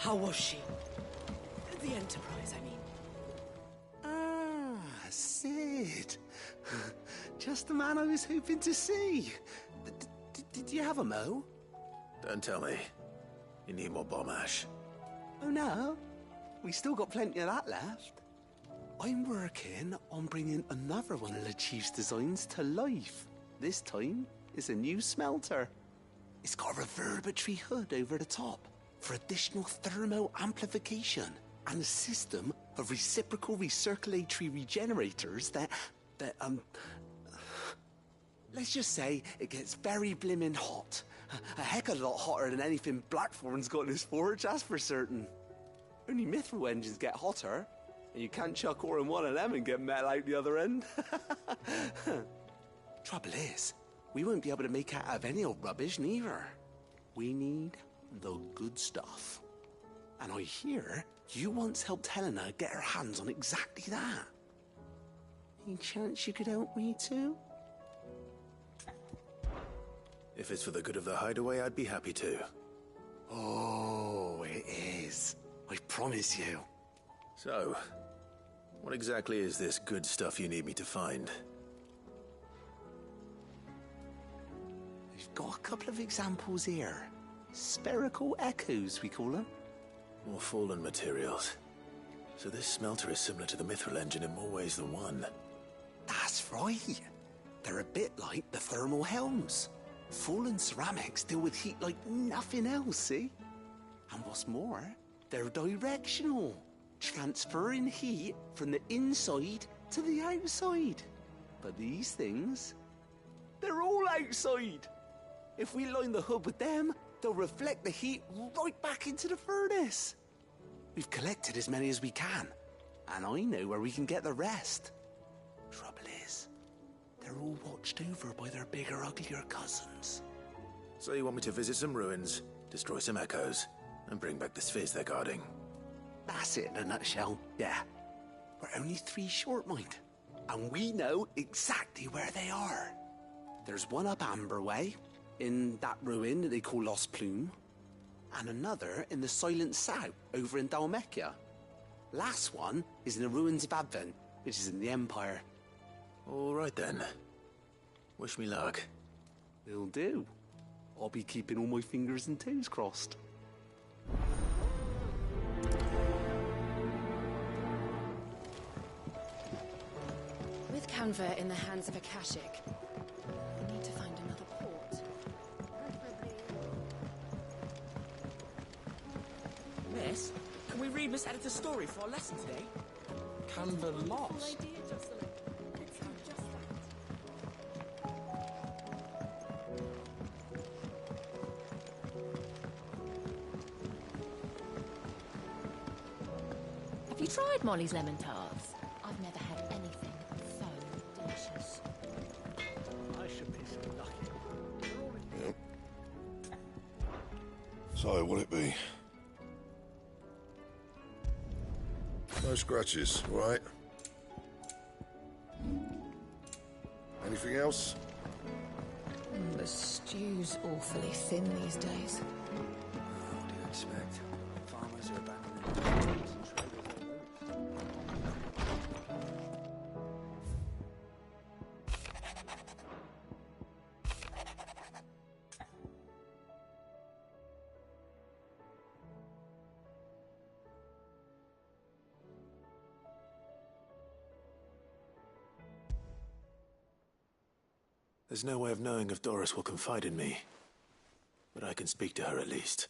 How was she? The Enterprise, I mean. Ah, Sid. Just the man I was hoping to see. Did you have a mo? Don't tell me. You need more bomb ash. Oh no, we still got plenty of that left. I'm working on bringing another one of the Chief's designs to life. This time, it's a new smelter. It's got a reverberatory hood over the top for additional thermal amplification and a system of reciprocal recirculatory regenerators that let's just say it gets very blimmin' hot. A heck of a lot hotter than anything Blackthorn's got in his forge, that's for certain. Only mithril engines get hotter, and you can't chuck ore in one of them and get metal out the other end. Trouble is, we won't be able to make out of any old rubbish neither. We need the good stuff. And I hear you once helped Helena get her hands on exactly that. Any chance you could help me too? If it's for the good of the hideaway, I'd be happy to. Oh, it is. I promise you. So, what exactly is this good stuff you need me to find? We've got a couple of examples here. Spherical echoes, we call them. More fallen materials. So this smelter is similar to the mithril engine in more ways than one. That's right. They're a bit like the thermal helms. Fallen ceramics deal with heat like nothing else, see? And what's more, they're directional, transferring heat from the inside to the outside. But these things, they're all outside. If we line the hood with them, they'll reflect the heat right back into the furnace. We've collected as many as we can, and I know where we can get the rest. Trouble is, they're all watched over by their bigger, uglier cousins. So you want me to visit some ruins, destroy some echoes, and bring back the spheres they're guarding? That's it in a nutshell, yeah. We're only 3 short, mind, and we know exactly where they are. There's one up Amber Way, in that ruin that they call Lost Plume, and another in the Silent South over in Dalmekia. Last one is in the ruins of Advent, which is in the Empire. All right then. Wish me luck. Will do. I'll be keeping all my fingers and toes crossed. With Canva in the hands of Akashic, we need to find another port. Miss, can we read Miss Editor's story for our lesson today? Canva lost. Have you tried Molly's lemon tarts? I've never had anything so delicious. I should be so lucky. Yep. So, what'll it be? No scratches, right? Anything else? The stew's awfully thin these days. What do you expect? Farmers are abandoning their fields and traders their boats. There's no way of knowing if Doris will confide in me, but I can speak to her at least.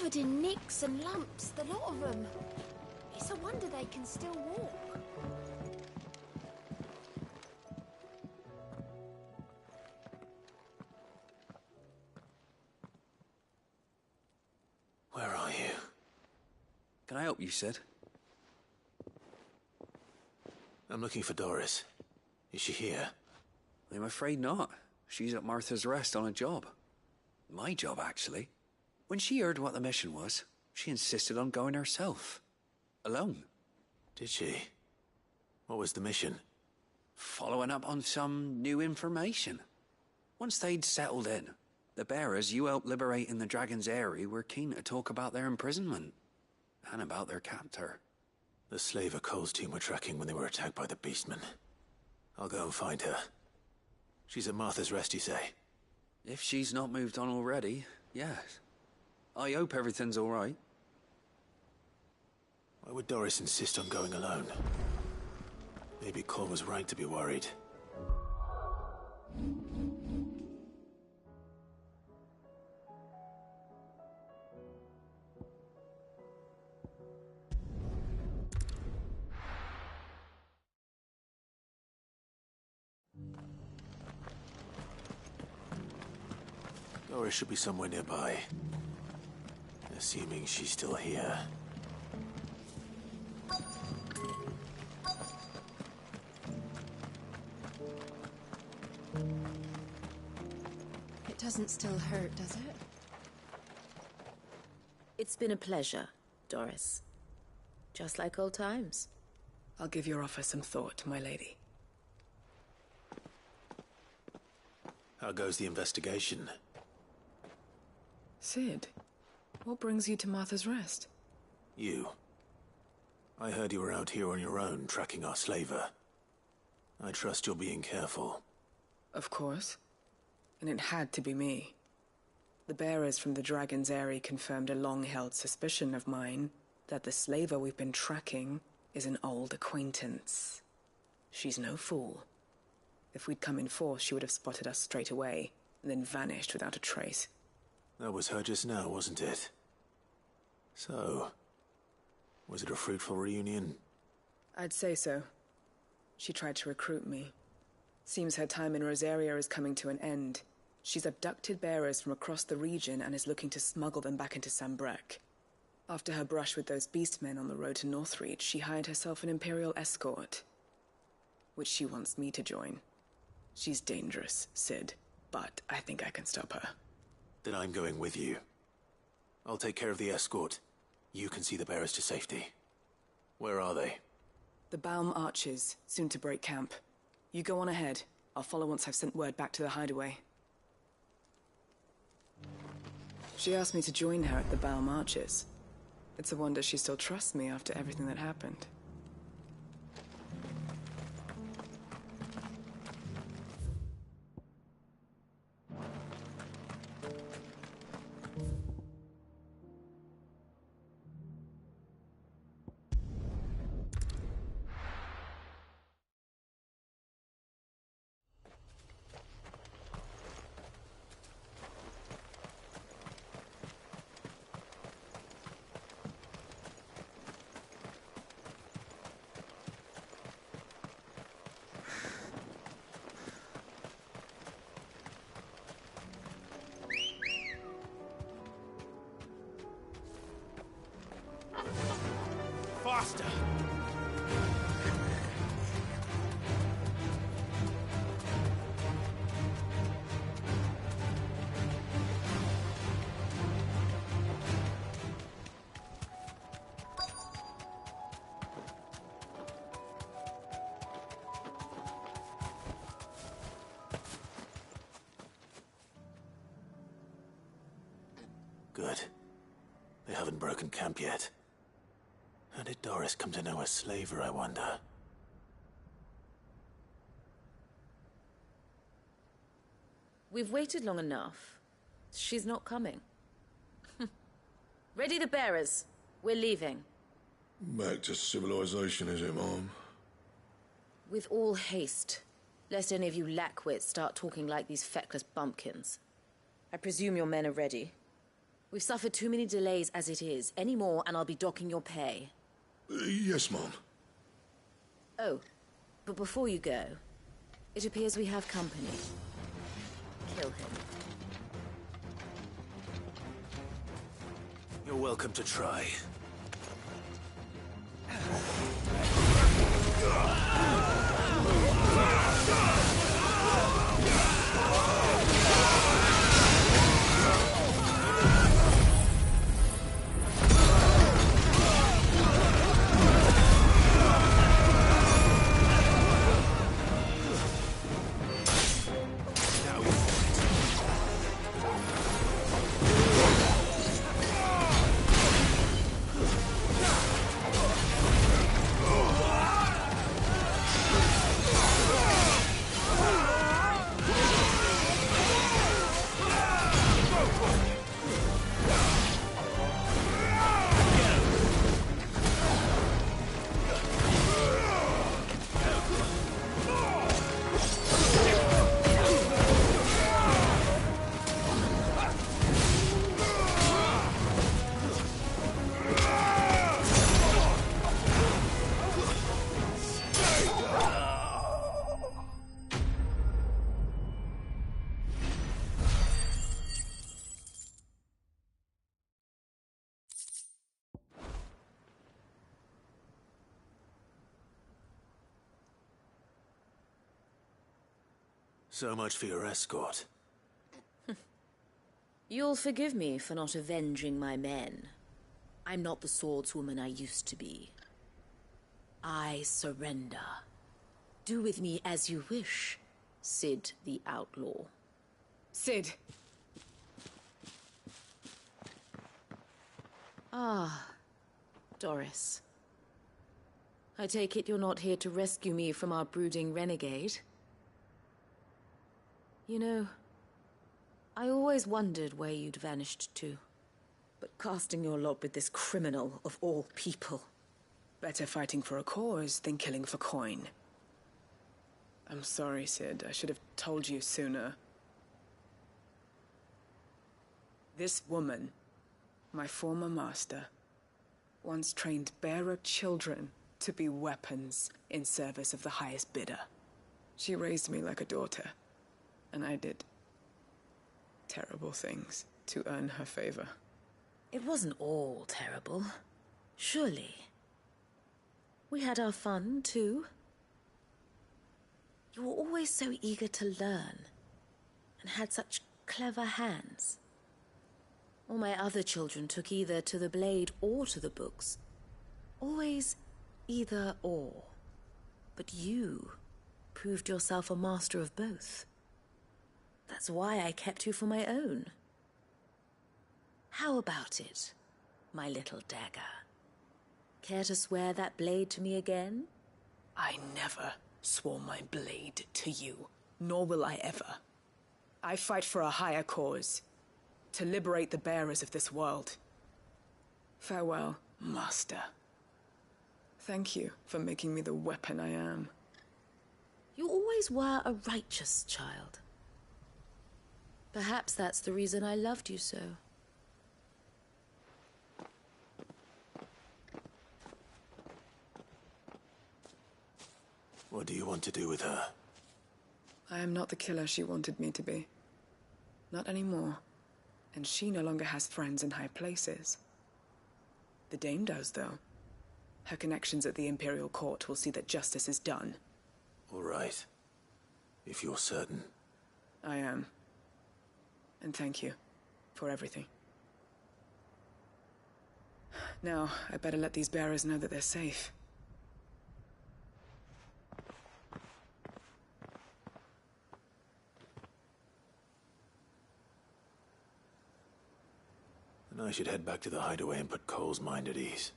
covered in nicks and lumps, the lot of them. It's a wonder they can still walk. Where are you? Can I help you, Sid? I'm looking for Doris. Is she here? I'm afraid not. She's at Martha's Rest on a job. My job, actually. When she heard what the mission was, she insisted on going herself. Alone. Did she? What was the mission? Following up on some new information. Once they'd settled in, the bearers you helped liberate in the Dragon's Eyrie were keen to talk about their imprisonment. And about their captor. The slaver Cole's team were tracking when they were attacked by the Beastmen. I'll go and find her. She's at Martha's Rest, you say? If she's not moved on already, yes. I hope everything's all right. Why would Doris insist on going alone? Maybe Cole was right to be worried. Doris should be somewhere nearby. Assuming she's still here. It doesn't still hurt, does it? It's been a pleasure, Doris. Just like old times. I'll give your offer some thought, my lady. How goes the investigation? Sid, what brings you to Martha's Rest? You. I heard you were out here on your own, tracking our slaver. I trust you're being careful. Of course. And it had to be me. The bearers from the Dragon's Eyrie confirmed a long-held suspicion of mine that the slaver we've been tracking is an old acquaintance. She's no fool. If we'd come in force, she would have spotted us straight away, and then vanished without a trace. That was her just now, wasn't it? So, was it a fruitful reunion? I'd say so. She tried to recruit me. Seems her time in Rosaria is coming to an end. She's abducted bearers from across the region and is looking to smuggle them back into Sambrec. After her brush with those beastmen on the road to Northreach, she hired herself an Imperial escort, which she wants me to join. She's dangerous, Sid, but I think I can stop her. Then I'm going with you. I'll take care of the escort. You can see the bearers to safety. Where are they? The Baum Archers, soon to break camp. You go on ahead. I'll follow once I've sent word back to the hideaway. She asked me to join her at the Baum Archers. It's a wonder she still trusts me after everything that happened. Faster! Good. They haven't broken camp yet. How did Doris come to know a slaver, I wonder? We've waited long enough. She's not coming. Ready the bearers. We're leaving. Back to civilization, is it, Mom? With all haste, lest any of you lackwits start talking like these feckless bumpkins. I presume your men are ready. We've suffered too many delays as it is. Any more, and I'll be docking your pay. Yes, Mom. Oh, but before you go, it appears we have company. Kill him. You're welcome to try. So much for your escort. You'll forgive me for not avenging my men. I'm not the swordswoman I used to be. I surrender. Do with me as you wish, Sid the Outlaw. Sid! Ah, Doris. I take it you're not here to rescue me from our brooding renegade? You know, I always wondered where you'd vanished to. But casting your lot with this criminal of all people... Better fighting for a cause than killing for coin. I'm sorry, Sid. I should have told you sooner. This woman, my former master, once trained bearer children to be weapons in service of the highest bidder. She raised me like a daughter. And I did terrible things to earn her favor. It wasn't all terrible, surely. We had our fun, too. You were always so eager to learn, and had such clever hands. All my other children took either to the blade or to the books. Always either or. But you proved yourself a master of both. That's why I kept you for my own. How about it, my little dagger? Care to swear that blade to me again? I never swore my blade to you, nor will I ever. I fight for a higher cause, to liberate the bearers of this world. Farewell, Master. Thank you for making me the weapon I am. You always were a righteous child. Perhaps that's the reason I loved you so. What do you want to do with her? I am not the killer she wanted me to be. Not anymore. And she no longer has friends in high places. The Dame does, though. Her connections at the Imperial Court will see that justice is done. All right. If you're certain. I am. And thank you for everything. Now, I better let these bearers know that they're safe. And I should head back to the hideaway and put Cole's mind at ease.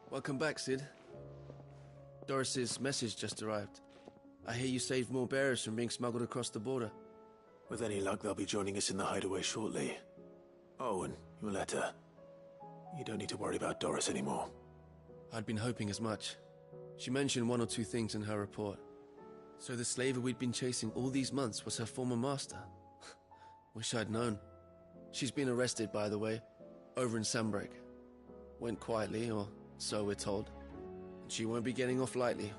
Welcome back, Sid. Doris's message just arrived. I hear you saved more bearers from being smuggled across the border. With any luck, they'll be joining us in the hideaway shortly. Oh, and your letter. You don't need to worry about Doris anymore. I'd been hoping as much. She mentioned one or two things in her report. So the slaver we'd been chasing all these months was her former master. Wish I'd known. She's been arrested, by the way, over in Sunbreak. Went quietly, or so we're told. And she won't be getting off lightly.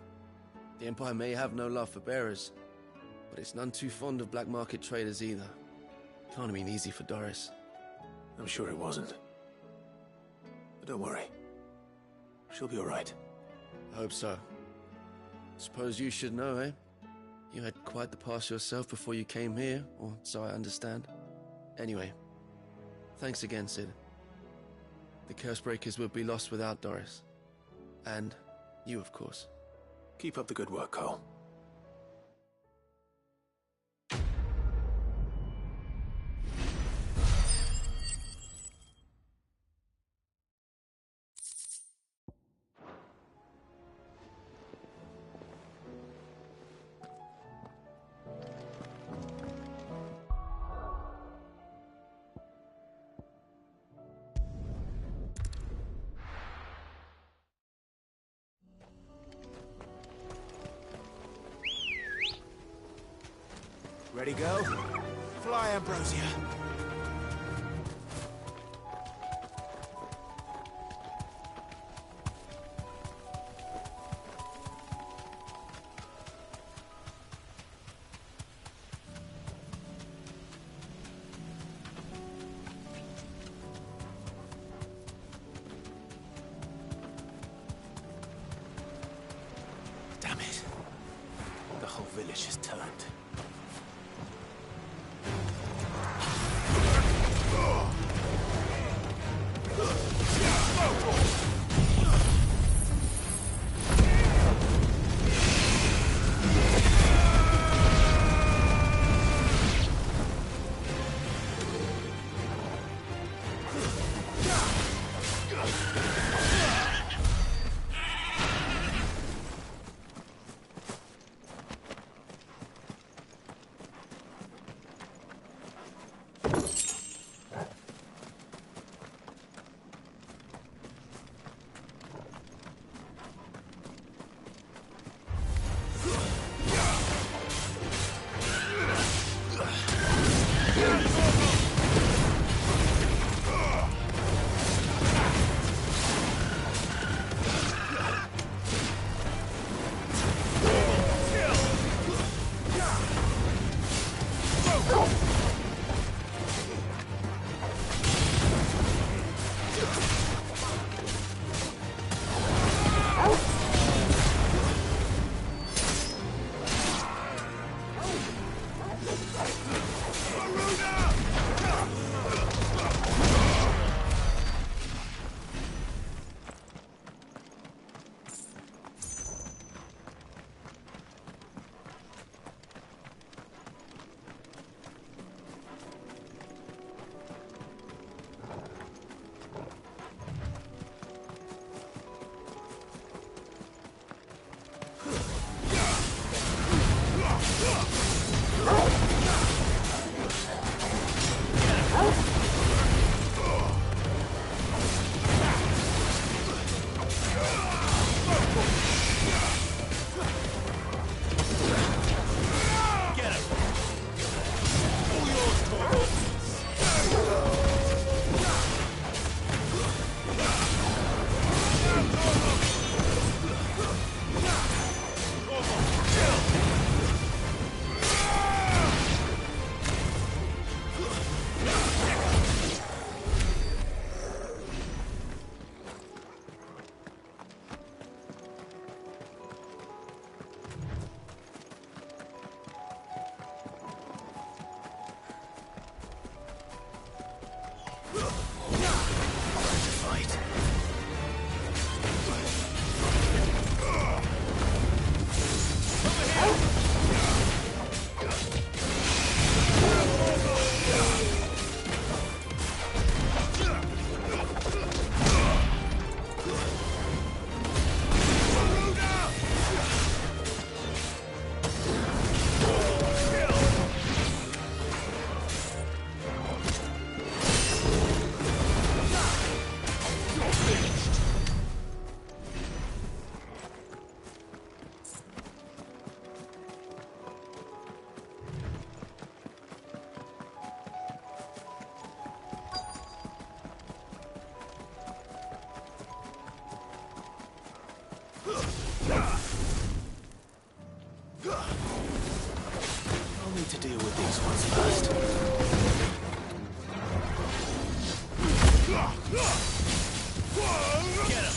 The Empire may have no love for bearers, but it's none too fond of black market traders either. Can't have been easy for Doris. I'm sure it wasn't. But don't worry. She'll be all right. I hope so. Suppose you should know, eh? You had quite the past yourself before you came here, or so I understand. Anyway, thanks again, Sid. The Cursebreakers would be lost without Doris. And you, of course. Keep up the good work, Cole. Ready, go? Fly, Ambrosia. Damn it. The whole village has turned. I'll need to deal with these ones first. Get him!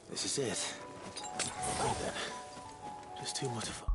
This is it. Right then. Just two more to find.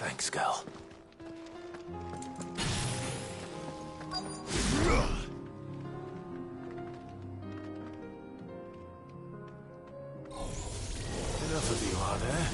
Thanks, girl. Enough of you, are there?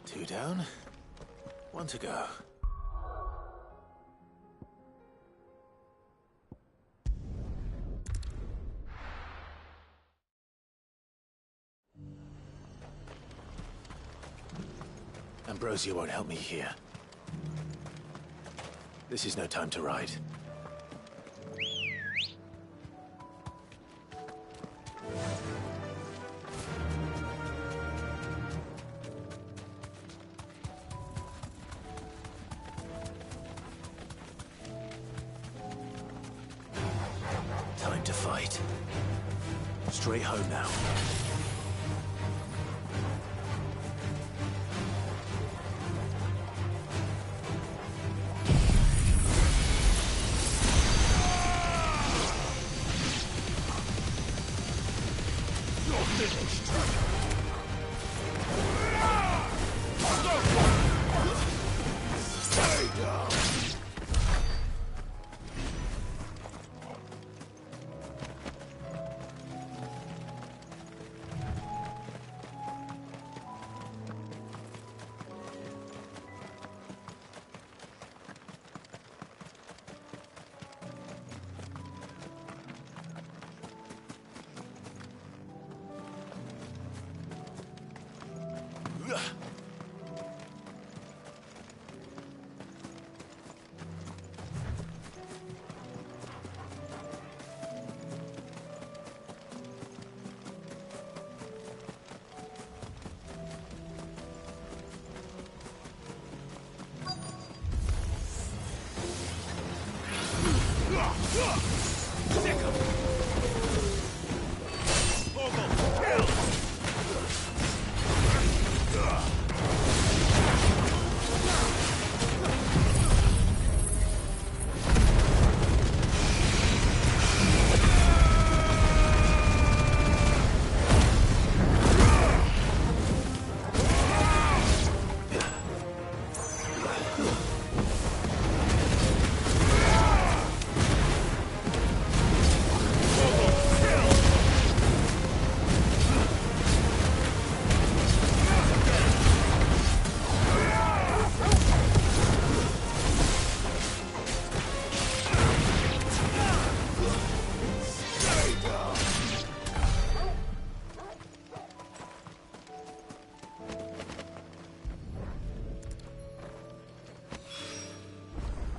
Two down, one to go. Ambrosia won't help me here. This is no time to ride. Time to fight. Straight home now.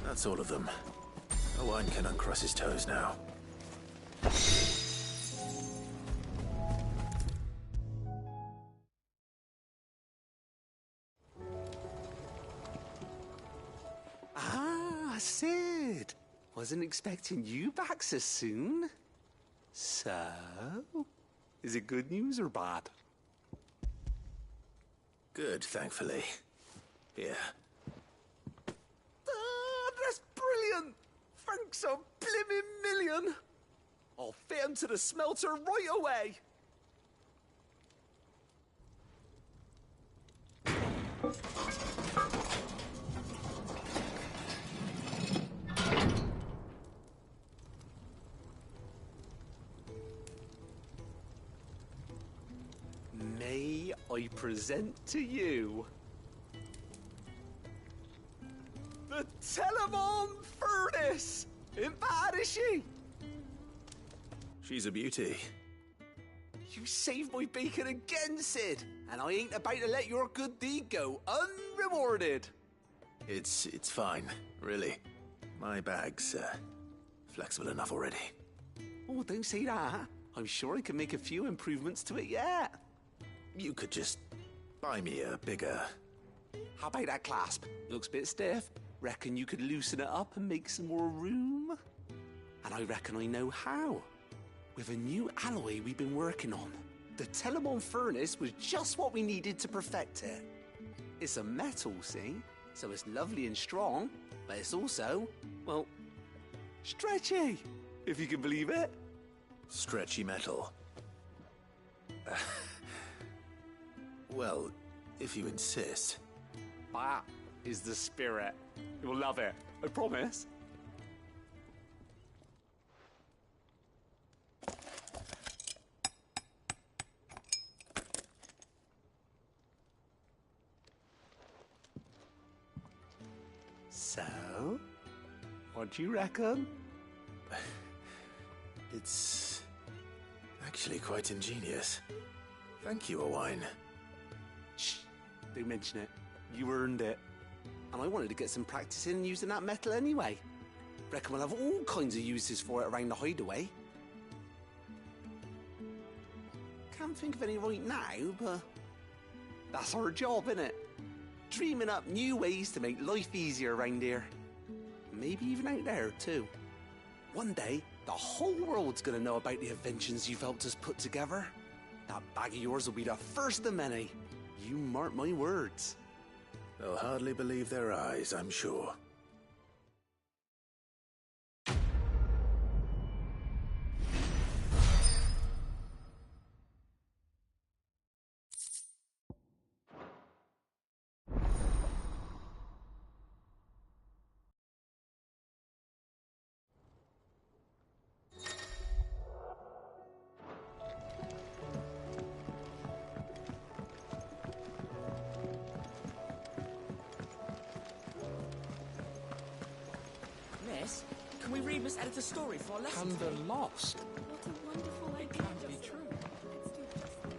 That's all of them. Owain can uncross his toes now. Ah, Sid. Wasn't expecting you back so soon. So, is it good news or bad? Good, thankfully. Here. That's brilliant! Thanks a blimmin' million! I'll fit 'em to the smelter right away! May I present to you the Telemon Furnace! Ain't bad, is she? She's a beauty. You saved my bacon again, Sid, and I ain't about to let your good deed go unrewarded. It's fine, really. My bag's flexible enough already. Oh, don't say that. I'm sure I can make a few improvements to it yet. You could just buy me a bigger... How about that clasp? Looks a bit stiff. Reckon you could loosen it up and make some more room? And I reckon I know how. With a new alloy we've been working on. The Telemon Furnace was just what we needed to perfect it. It's a metal, see? So it's lovely and strong, but it's also, well, stretchy, if you can believe it. Stretchy metal. Well, if you insist. That is the spirit. You'll love it, I promise. So, what do you reckon? It's actually quite ingenious. Thank you, Owain. Shh, don't mention it. You earned it. And I wanted to get some practice in using that metal anyway. Reckon we'll have all kinds of uses for it around the hideaway. Can't think of any right now, but that's our job, innit? Dreaming up new ways to make life easier around here. Maybe even out there, too. One day, the whole world's gonna know about the inventions you've helped us put together. That bag of yours will be the first of many. You mark my words. They'll hardly believe their eyes, I'm sure. Miss, can we read Miss Editor's story for our lesson Canva today? lost. What a wonderful idea. It can't be true. Let's do just that.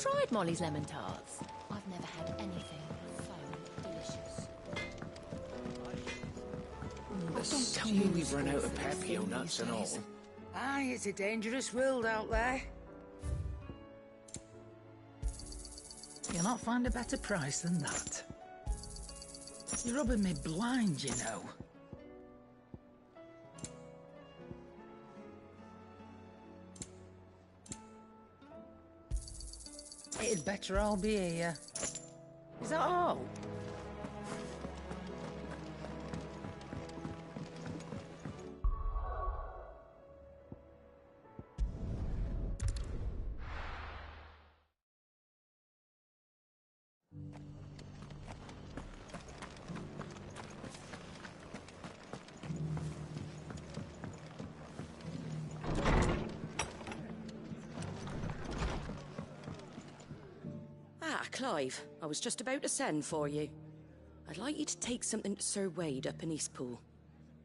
tried Molly's lemon tarts? I've never had anything so delicious. Don't tell me we've run out of Pepio nuts and all. Aye, it's a dangerous world out there. You'll not find a better price than that. You're rubbing me blind, you know. It'd better all be here. Is that all? Clive, I was just about to send for you. I'd like you to take something to Sir Wade up in Eastpool.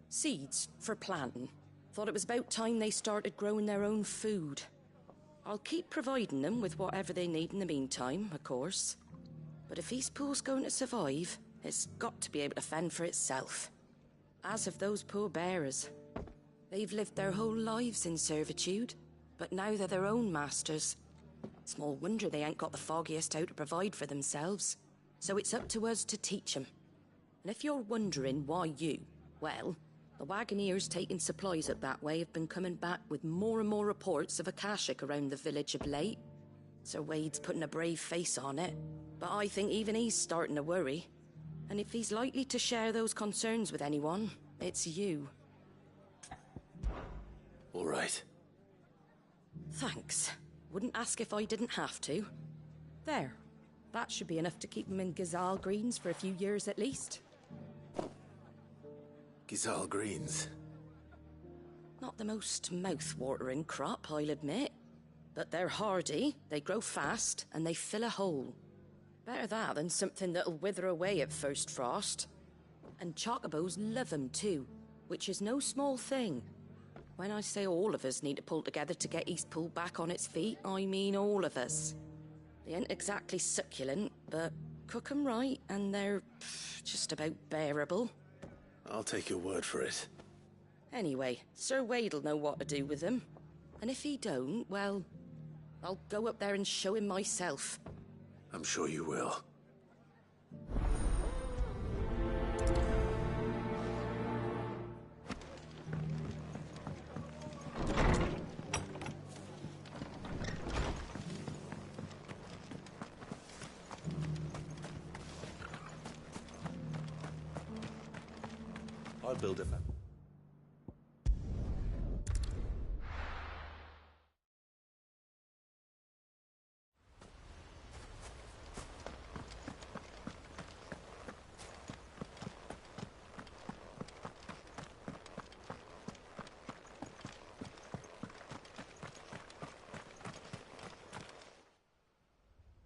Seeds for planting. Thought it was about time they started growing their own food. I'll keep providing them with whatever they need in the meantime, of course. But if Eastpool's going to survive, it's got to be able to fend for itself. As have those poor bearers. They've lived their whole lives in servitude, but now they're their own masters. Small wonder they ain't got the foggiest how to provide for themselves. So it's up to us to teach them. And if you're wondering why you, well, the wagoneers taking supplies up that way have been coming back with more and more reports of Akashic around the village of late. Sir Wade's putting a brave face on it, but I think even he's starting to worry. And if he's likely to share those concerns with anyone, it's you. All right. Thanks. Wouldn't ask if I didn't have to. There. That should be enough to keep them in Gazal Greens for a few years at least. Gazal Greens? Not the most mouth-watering crop, I'll admit. But they're hardy, they grow fast, and they fill a hole. Better that than something that'll wither away at first frost. And chocobos love 'em too, which is no small thing. When I say all of us need to pull together to get Eastpool back on its feet, I mean all of us. They ain't exactly succulent, but cook 'em right and they're just about bearable. I'll take your word for it. Anyway, Sir Wade'll know what to do with them. And if he don't, well, I'll go up there and show him myself. I'm sure you will. I'll build it.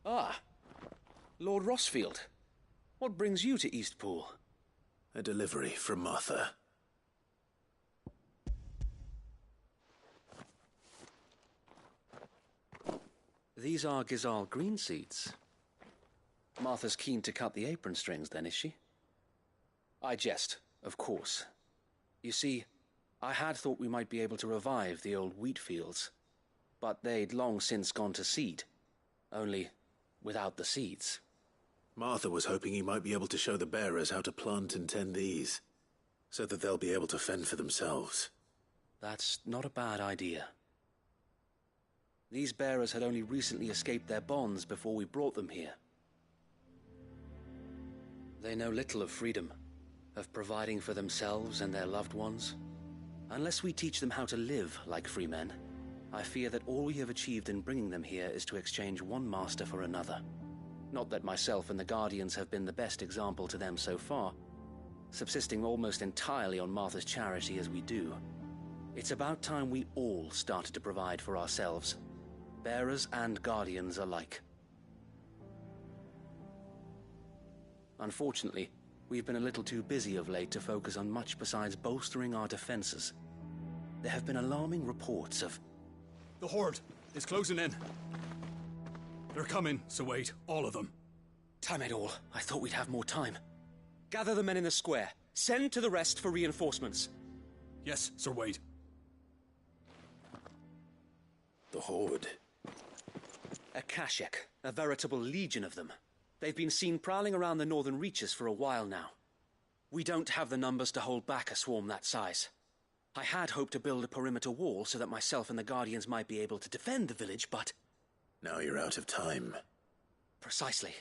Ah, Lord Rossfield. What brings you to Eastpool? A delivery from Martha. These are Gazal green seeds. Martha's keen to cut the apron strings, then, is she? I jest, of course. You see, I had thought we might be able to revive the old wheat fields, but they'd long since gone to seed, only without the seeds. Martha was hoping he might be able to show the bearers how to plant and tend these, so that they'll be able to fend for themselves. That's not a bad idea. These bearers had only recently escaped their bonds before we brought them here. They know little of freedom, of providing for themselves and their loved ones. Unless we teach them how to live like free men, I fear that all we have achieved in bringing them here is to exchange one master for another. Not that myself and the Guardians have been the best example to them so far, subsisting almost entirely on Martha's charity as we do. It's about time we all started to provide for ourselves, bearers and Guardians alike. Unfortunately, we've been a little too busy of late to focus on much besides bolstering our defenses. There have been alarming reports of... The Horde is closing in. They're coming, Sir Wade. All of them. Damn it all. I thought we'd have more time. Gather the men in the square. Send to the rest for reinforcements. Yes, Sir Wade. The Horde. A Kashik, a veritable legion of them. They've been seen prowling around the northern reaches for a while now. We don't have the numbers to hold back a swarm that size. I had hoped to build a perimeter wall so that myself and the Guardians might be able to defend the village, but... Now you're out of time. Precisely.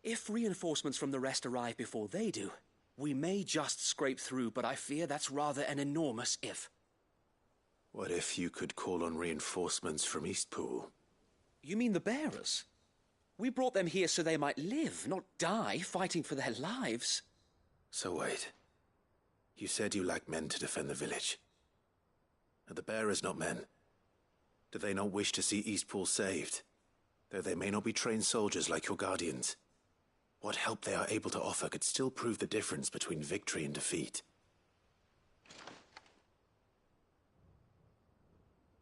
If reinforcements from the rest arrive before they do, we may just scrape through, but I fear that's rather an enormous if. What if you could call on reinforcements from Eastpool? You mean the bearers? We brought them here so they might live, not die, fighting for their lives. So wait. You said you lacked men to defend the village. Are the bearers not men? Do they not wish to see Eastpool saved? Though they may not be trained soldiers like your guardians. What help they are able to offer could still prove the difference between victory and defeat.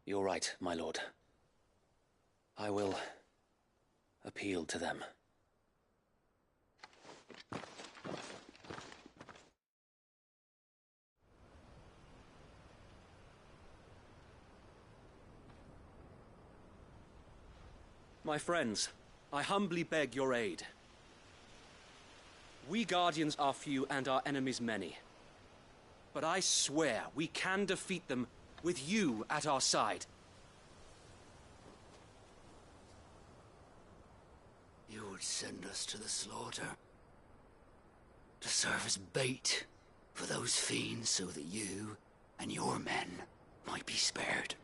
You're right, my lord. I will appeal to them. My friends, I humbly beg your aid. We Guardians are few and our enemies many. But I swear we can defeat them with you at our side. You would send us to the slaughter, to serve as bait for those fiends so that you and your men might be spared.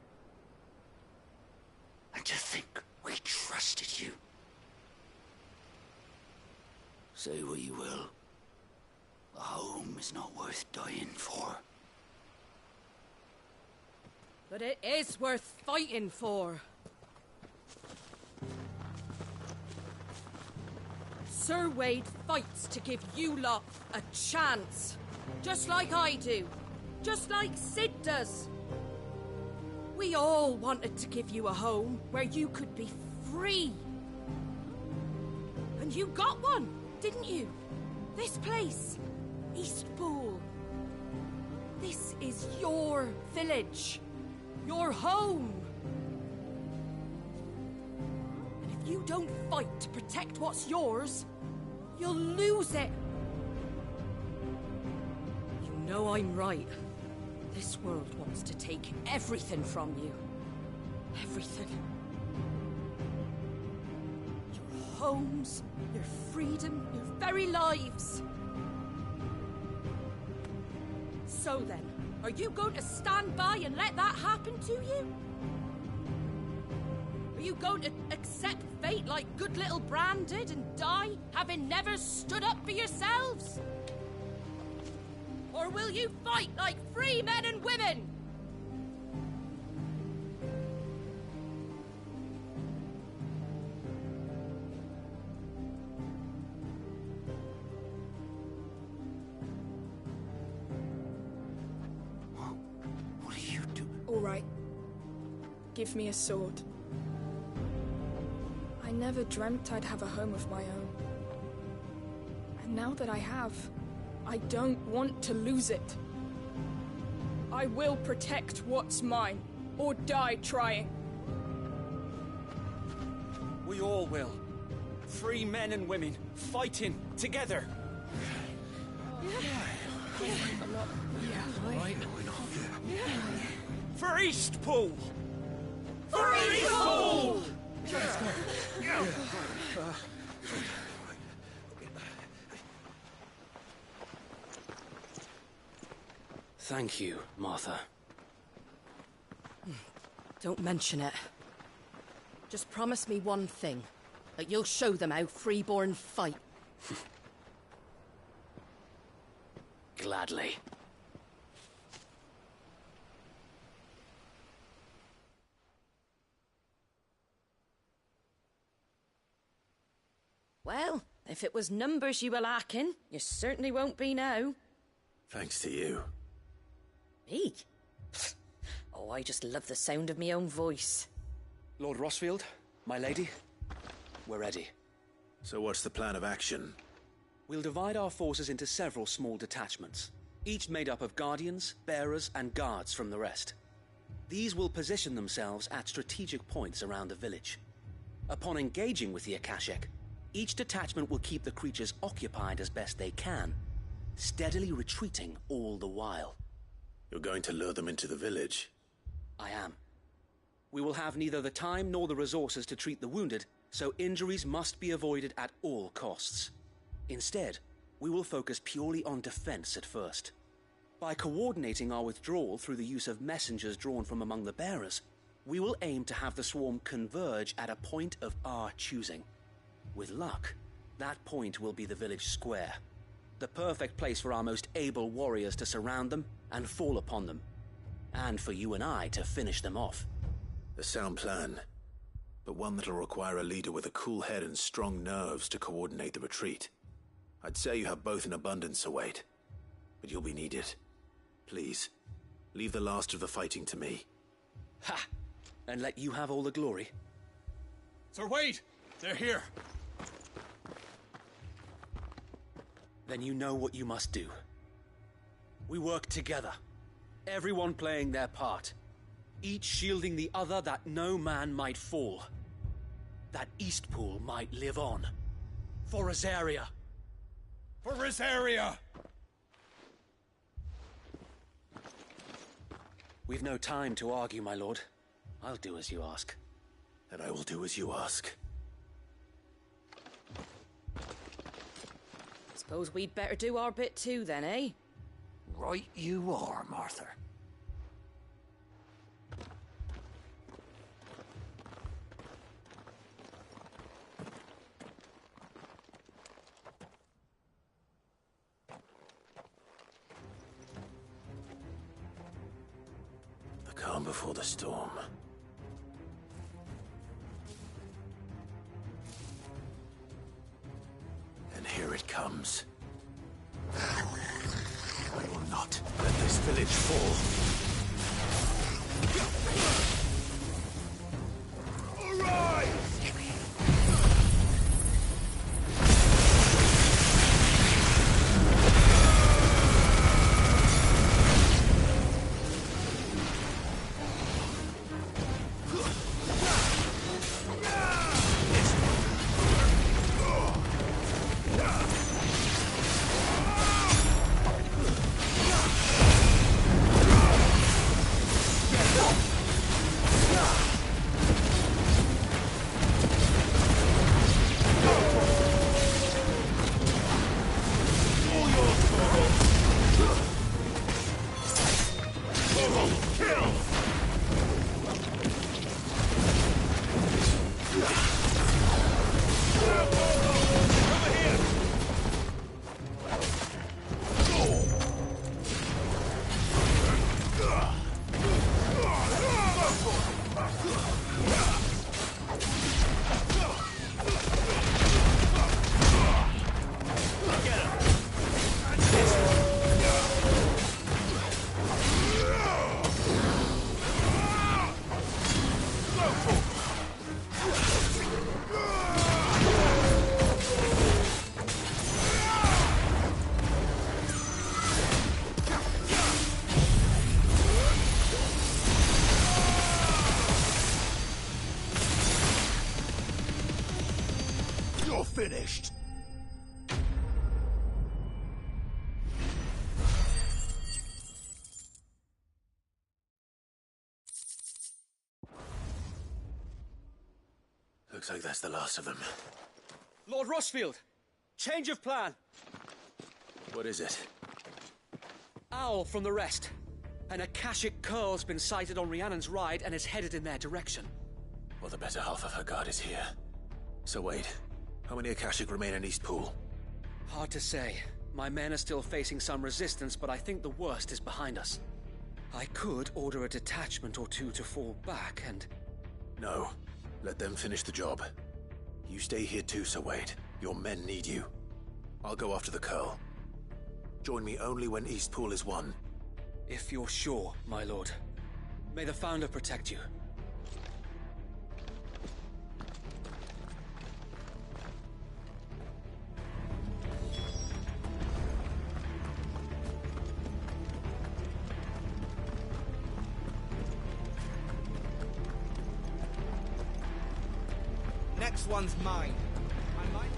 And to think we trusted you. Say what you will, a home is not worth dying for. But it is worth fighting for. Sir Wade fights to give you lot a chance. Just like I do. Just like Sid does. We all wanted to give you a home where you could be free. And you got one, didn't you? This place, Eastpool. This is your village. Your home. And if you don't fight to protect what's yours, you'll lose it. You know I'm right. This world wants to take everything from you. Everything. Your homes, your freedom, your very lives. So then, are you going to stand by and let that happen to you? Are you going to accept fate like good little Bran did and die, having never stood up for yourselves? Or will you fight like free men and women? What are you doing? All right. Give me a sword. I never dreamt I'd have a home of my own. And now that I have, I don't want to lose it. I will protect what's mine, or die trying. We all will. Free men and women, fighting together. For Eastpool! For Eastpool! Thank you, Martha. Don't mention it. Just promise me one thing. That you'll show them how freeborn fight. Gladly. Well, if it was numbers you were lacking, you certainly won't be now. Thanks to you. Me? Oh, I just love the sound of my own voice. Lord Rossfield, my lady, we're ready. So what's the plan of action? We'll divide our forces into several small detachments, each made up of guardians, bearers, and guards from the rest. These will position themselves at strategic points around the village. Upon engaging with the Akashic, each detachment will keep the creatures occupied as best they can, steadily retreating all the while. You're going to lure them into the village? I am. We will have neither the time nor the resources to treat the wounded, so injuries must be avoided at all costs. Instead, we will focus purely on defense at first. By coordinating our withdrawal through the use of messengers drawn from among the bearers, we will aim to have the swarm converge at a point of our choosing. With luck, that point will be the village square, the perfect place for our most able warriors to surround them and fall upon them, and for you and I to finish them off. A sound plan, but one that'll require a leader with a cool head and strong nerves to coordinate the retreat. I'd say you have both in abundance, Sir Wade, but you'll be needed. Please, leave the last of the fighting to me. Ha! And let you have all the glory. Sir Wade! They're here! Then you know what you must do. We work together, everyone playing their part, each shielding the other that no man might fall, that Eastpool might live on. For Rosaria! For Rosaria! We've no time to argue, my lord. I'll do as you ask. And I will do as you ask. Suppose we'd better do our bit too then, eh? Right you are, Martha. The calm before the storm. And here it comes. I will not let this village fall. Arise! Finished. Looks like that's the last of them. Lord Rossfield! Change of plan! What is it? Owl from the rest. An Akashic curl's been sighted on Rhiannon's ride and is headed in their direction. Well, the better half of her guard is here. So wait, how many Akashic remain in Eastpool? Hard to say. My men are still facing some resistance, but I think the worst is behind us. I could order a detachment or two to fall back and... No. Let them finish the job. You stay here too, Sir Wade. Your men need you. I'll go after the Curl. Join me only when Eastpool is won. If you're sure, my lord. May the Founder protect you. next one's mine. I might...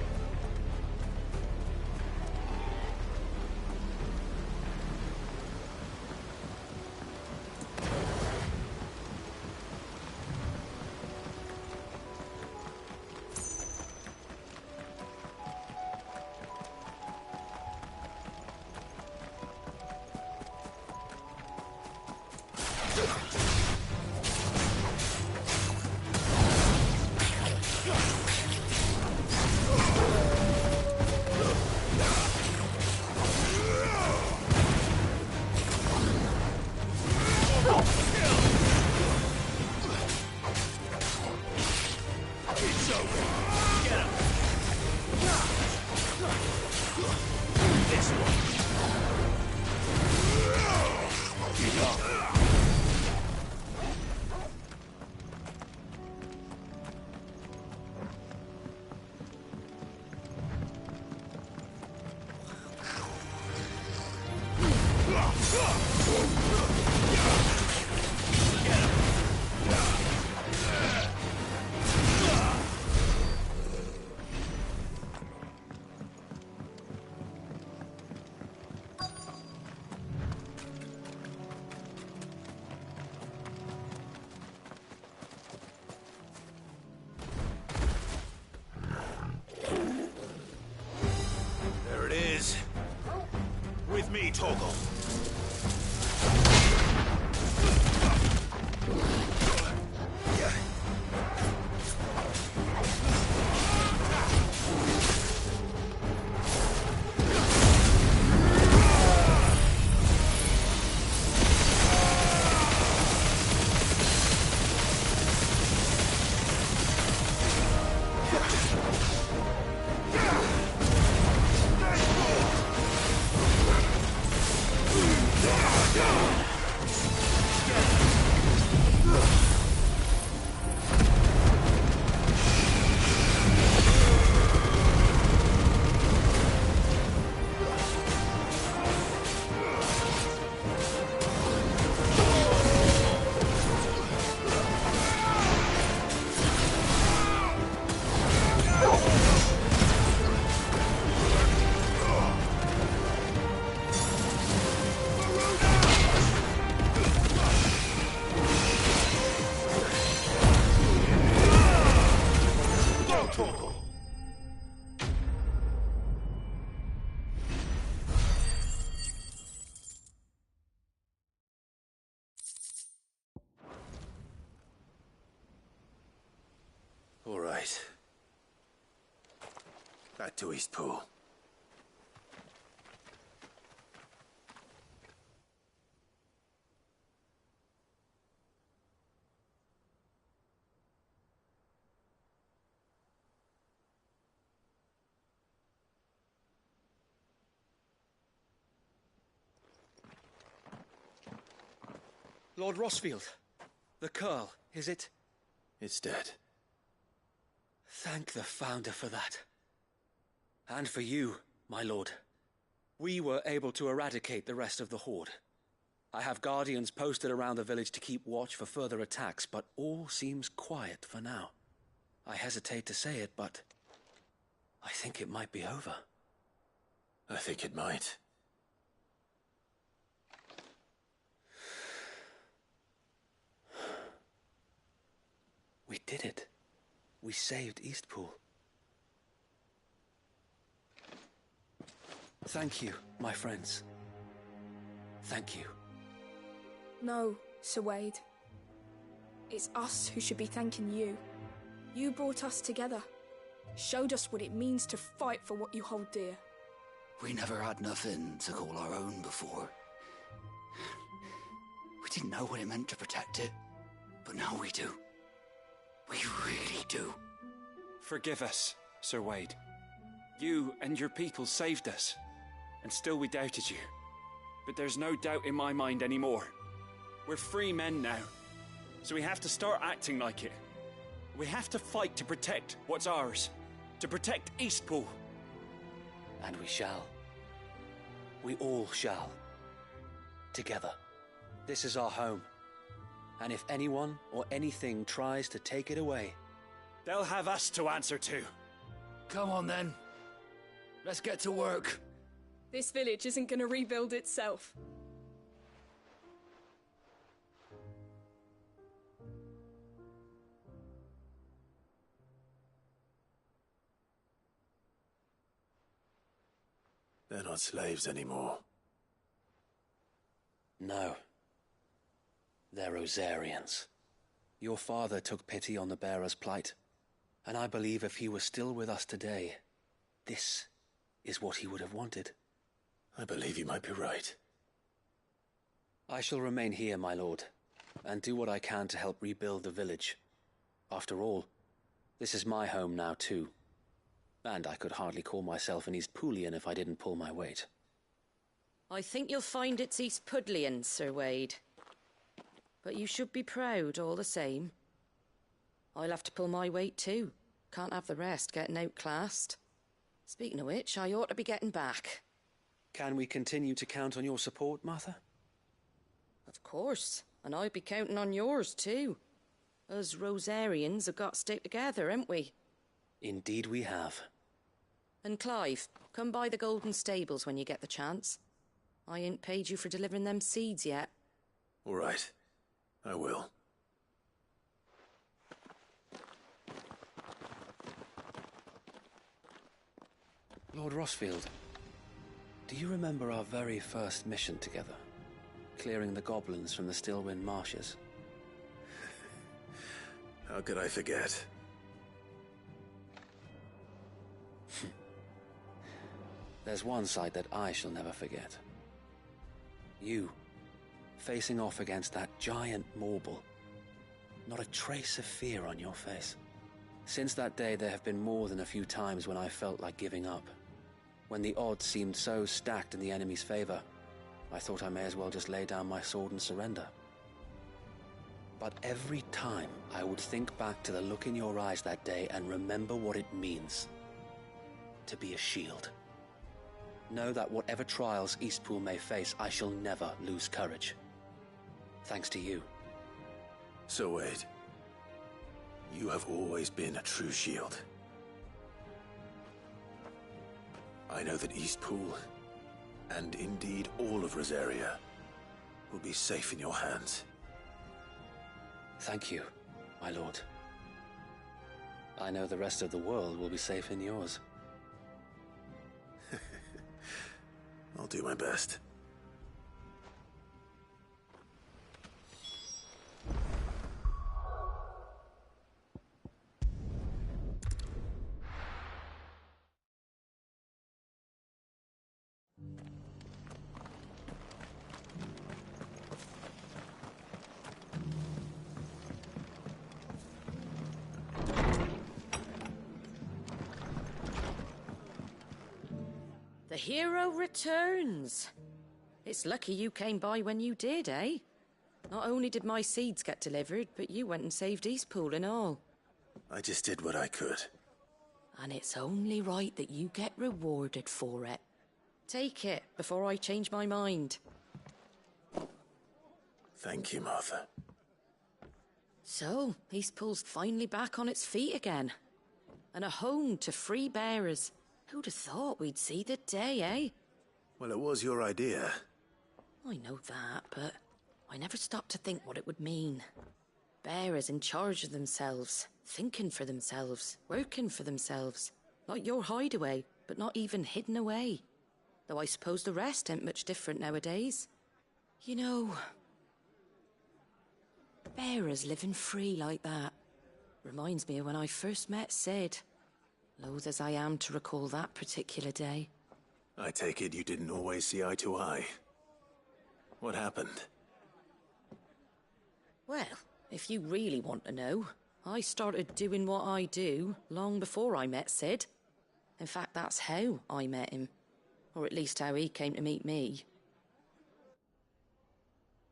There it is. With me, Torgal. All right. Back to Eastpool. Lord Rossfield, the Curl, is it? It's dead. Thank the Founder for that. And for you, my lord. We were able to eradicate the rest of the Horde. I have guardians posted around the village to keep watch for further attacks, but all seems quiet for now. I hesitate to say it, but I think it might be over. I think it might. We did it. We saved Eastpool. Thank you, my friends. Thank you. No, Sir Wade. It's us who should be thanking you. You brought us together. Showed us what it means to fight for what you hold dear. We never had nothing to call our own before. We didn't know what it meant to protect it, but now we do. We really do. Forgive us, Sir Wade. You and your people saved us, and still we doubted you. But there's no doubt in my mind anymore. We're free men now, so we have to start acting like it. We have to fight to protect what's ours, to protect Eastpool. And we shall. We all shall. Together. This is our home. And if anyone or anything tries to take it away, They'll have us to answer to. Come on then. Let's get to work. This village isn't gonna rebuild itself. They're not slaves anymore. No. They're Rosarians. Your father took pity on the bearer's plight, and I believe if he were still with us today, this is what he would have wanted. I believe you might be right. I shall remain here, my lord, and do what I can to help rebuild the village. After all, this is my home now too. And I could hardly call myself an East Poolian if I didn't pull my weight. I think you'll find it's East Pudlian, Sir Wade. But you should be proud all the same. I'll have to pull my weight too. Can't have the rest getting outclassed. Speaking of which, I ought to be getting back. Can we continue to count on your support, Martha? Of course, and I'll be counting on yours too. Us Rosarians have got to stick together, haven't we? Indeed we have. And Clive, come by the Golden Stables when you get the chance. I ain't paid you for delivering them seeds yet. All right. I will. Lord Rossfield, do you remember our very first mission together? Clearing the goblins from the Stillwind marshes? How could I forget? There's one sight that I shall never forget. You, facing off against that giant Morble. Not a trace of fear on your face. Since that day, there have been more than a few times when I felt like giving up. When the odds seemed so stacked in the enemy's favor, I thought I may as well just lay down my sword and surrender. But every time, I would think back to the look in your eyes that day and remember what it means to be a shield. Know that whatever trials Eastpool may face, I shall never lose courage. Thanks to you. So Wade, you have always been a true shield. I know that Eastpool, and indeed all of Rosaria, will be safe in your hands. Thank you, my lord. I know the rest of the world will be safe in yours. I'll do my best. The hero returns. It's lucky you came by when you did, eh? Not only did my seeds get delivered, but you went and saved Eastpool and all. I just did what I could. And it's only right that you get rewarded for it. Take it before I change my mind. Thank you, Martha. So, Eastpool's finally back on its feet again. And a home to free bearers. Who'd have thought we'd see the day, eh? Well, it was your idea. I know that, but I never stopped to think what it would mean. Bearers in charge of themselves, thinking for themselves, working for themselves. Like your hideaway, but not even hidden away. Though I suppose the rest ain't much different nowadays. You know, bearers living free like that reminds me of when I first met Sid. Loath as I am to recall that particular day. I take it you didn't always see eye to eye. What happened? Well, if you really want to know, I started doing what I do long before I met Sid. In fact, that's how I met him. Or at least how he came to meet me.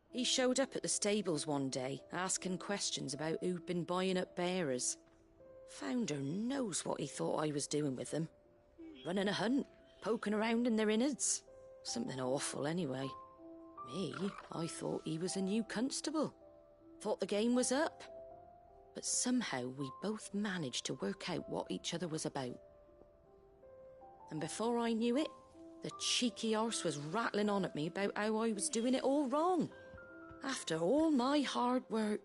He showed up at the stables one day, asking questions about who'd been buying up bearers. Founder knows what he thought I was doing with them. Running a hunt, poking around in their innards. Something awful anyway. Me, I thought he was a new constable. Thought the game was up. but somehow we both managed to work out what each other was about. And before I knew it, the cheeky arse was rattling on at me about how I was doing it all wrong. After all my hard work.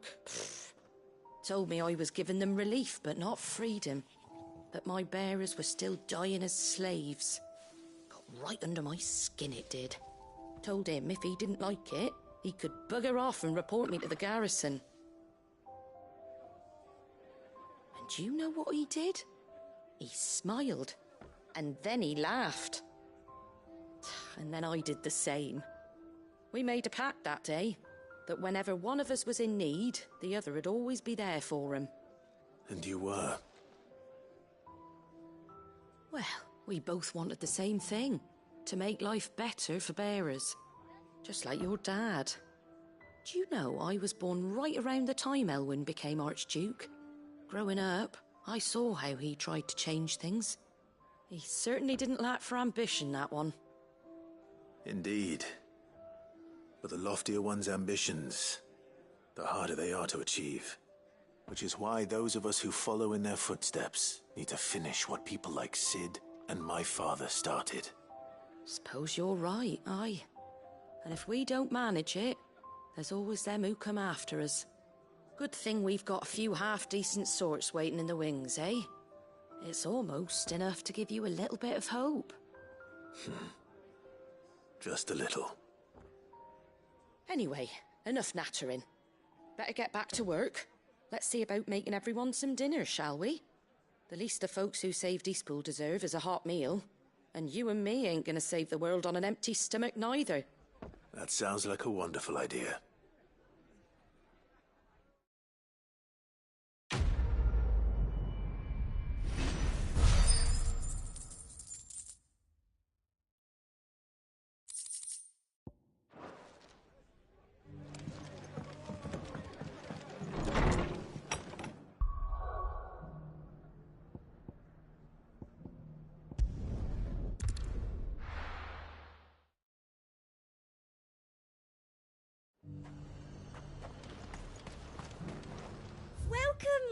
Told me I was giving them relief, but not freedom. That my bearers were still dying as slaves. Got right under my skin, it did. Told him if he didn't like it, he could bugger off and report me to the garrison. And do you know what he did? He smiled, and then he laughed. And then I did the same. We made a pact that day, that whenever one of us was in need, the other would always be there for him. And you were? Well, we both wanted the same thing. To make life better for bearers. Just like your dad. Do you know I was born right around the time Elwyn became Archduke? Growing up, I saw how he tried to change things. He certainly didn't lack for ambition, that one. Indeed. But the loftier one's ambitions, the harder they are to achieve. Which is why those of us who follow in their footsteps need to finish what people like Sid and my father started. Suppose you're right, aye. And if we don't manage it, there's always them who come after us. Good thing we've got a few half-decent sorts waiting in the wings, eh? It's almost enough to give you a little bit of hope. Just a little. Anyway, enough nattering. Better get back to work. Let's see about making everyone some dinner, shall we? The least the folks who saved Eastpool deserve is a hot meal. And you and me ain't gonna save the world on an empty stomach neither. That sounds like a wonderful idea.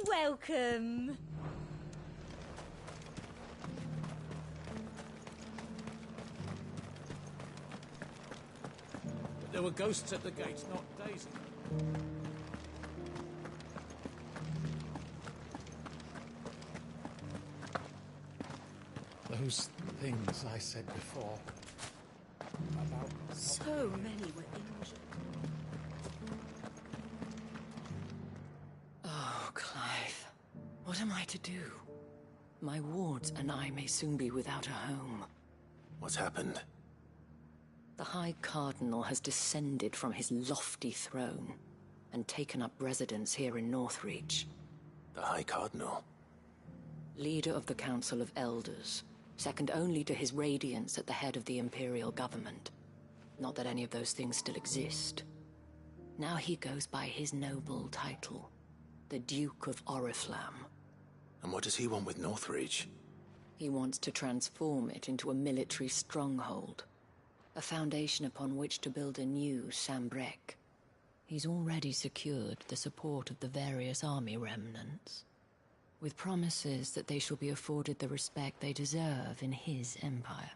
Welcome. But there were ghosts at the gates, not Daisy. Those things I said before. About... So many were injured. Oh, Clive. What am I to do? My wards and I may soon be without a home. What's happened? The High Cardinal has descended from his lofty throne and taken up residence here in Northreach. The High Cardinal? Leader of the Council of Elders, second only to his Radiance at the head of the Imperial government. Not that any of those things still exist. Now he goes by his noble title, the Duke of Oriflamme. And what does he want with Northreach? He wants to transform it into a military stronghold, a foundation upon which to build a new Sambrec. He's already secured the support of the various army remnants, with promises that they shall be afforded the respect they deserve in his empire.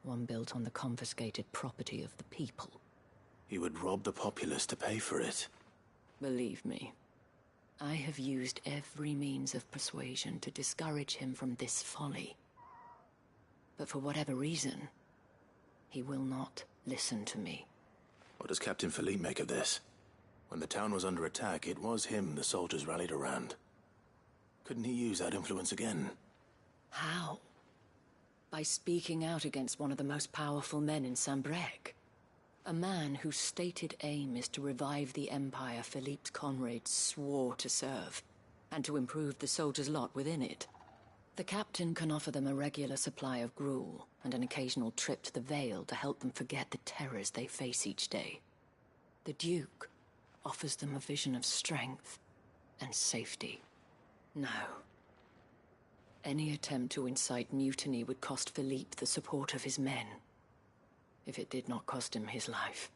One built on the confiscated property of the people. He would rob the populace to pay for it. Believe me, I have used every means of persuasion to discourage him from this folly. But for whatever reason, he will not listen to me. What does Captain Philippe make of this? When the town was under attack, it was him the soldiers rallied around. Couldn't he use that influence again? How? By speaking out against one of the most powerful men in Sambrec. A man whose stated aim is to revive the empire Philippe's comrades swore to serve, and to improve the soldiers' lot within it. The captain can offer them a regular supply of gruel, and an occasional trip to the Vale to help them forget the terrors they face each day. The Duke offers them a vision of strength and safety. No. Any attempt to incite mutiny would cost Philippe the support of his men. If it did not cost him his life.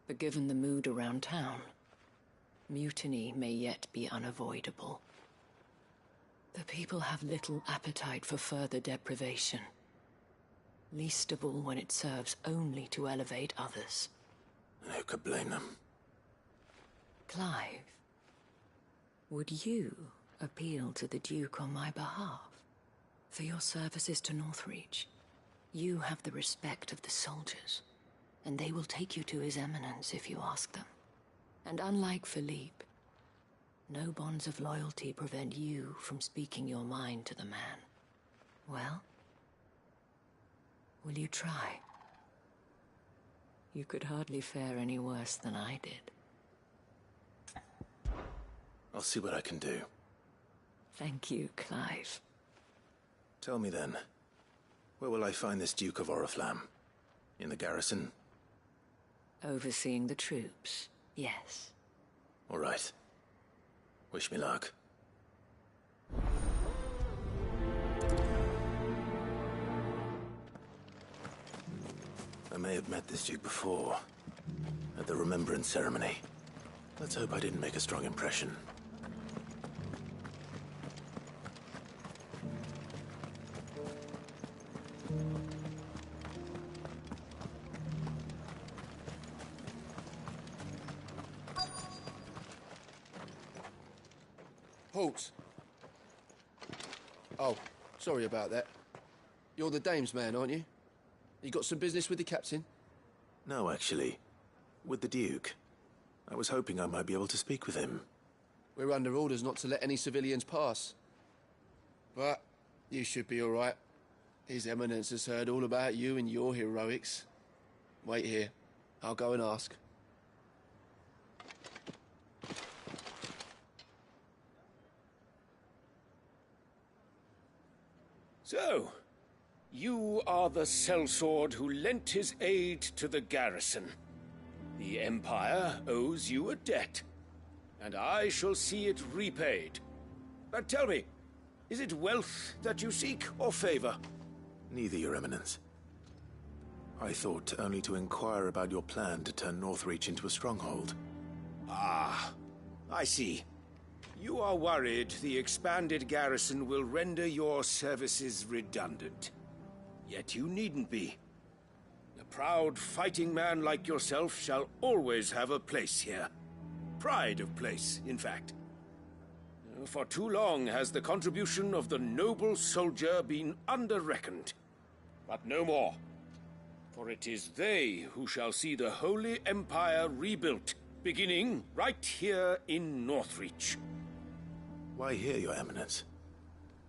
But given the mood around town, Mutiny may yet be unavoidable. The people have little appetite for further deprivation. Least of all when it serves only to elevate others. Who could blame them? Clive, would you appeal to the Duke on my behalf? For your services to Northreach, you have the respect of the soldiers, and they will take you to His Eminence if you ask them. And unlike Philippe, no bonds of loyalty prevent you from speaking your mind to the man. Well, will you try? You could hardly fare any worse than I did. I'll see what I can do. Thank you, Clive. Tell me then, where will I find this Duke of Oriflamme? In the garrison? Overseeing the troops, yes. All right. Wish me luck. I may have met this Duke before, at the Remembrance Ceremony. Let's hope I didn't make a strong impression. Halt! Oh, sorry about that. You're the dame's man, aren't you? You got some business with the captain? No, actually. With the Duke. I was hoping I might be able to speak with him. We're under orders not to let any civilians pass. But you should be all right. His Eminence has heard all about you and your heroics. Wait here. I'll go and ask. So, you are the sellsword who lent his aid to the garrison. The Empire owes you a debt, and I shall see it repaid. But tell me, is it wealth that you seek, or favor? Neither, Your Eminence. I thought only to inquire about your plan to turn Northreach into a stronghold. Ah, I see. You are worried the expanded garrison will render your services redundant. Yet you needn't be. A proud fighting man like yourself shall always have a place here. Pride of place, in fact. For too long has the contribution of the noble soldier been under-reckoned. But no more. For it is they who shall see the Holy Empire rebuilt, beginning right here in Northreach. Why here, Your Eminence?